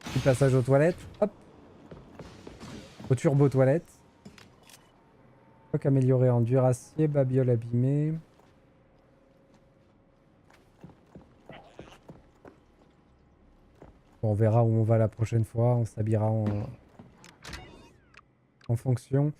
Petit passage aux toilettes. Hop. Au turbo toilette. Coque améliorée en duracier, babiole abîmée. Bon, on verra où on va la prochaine fois. On s'habillera en fonction.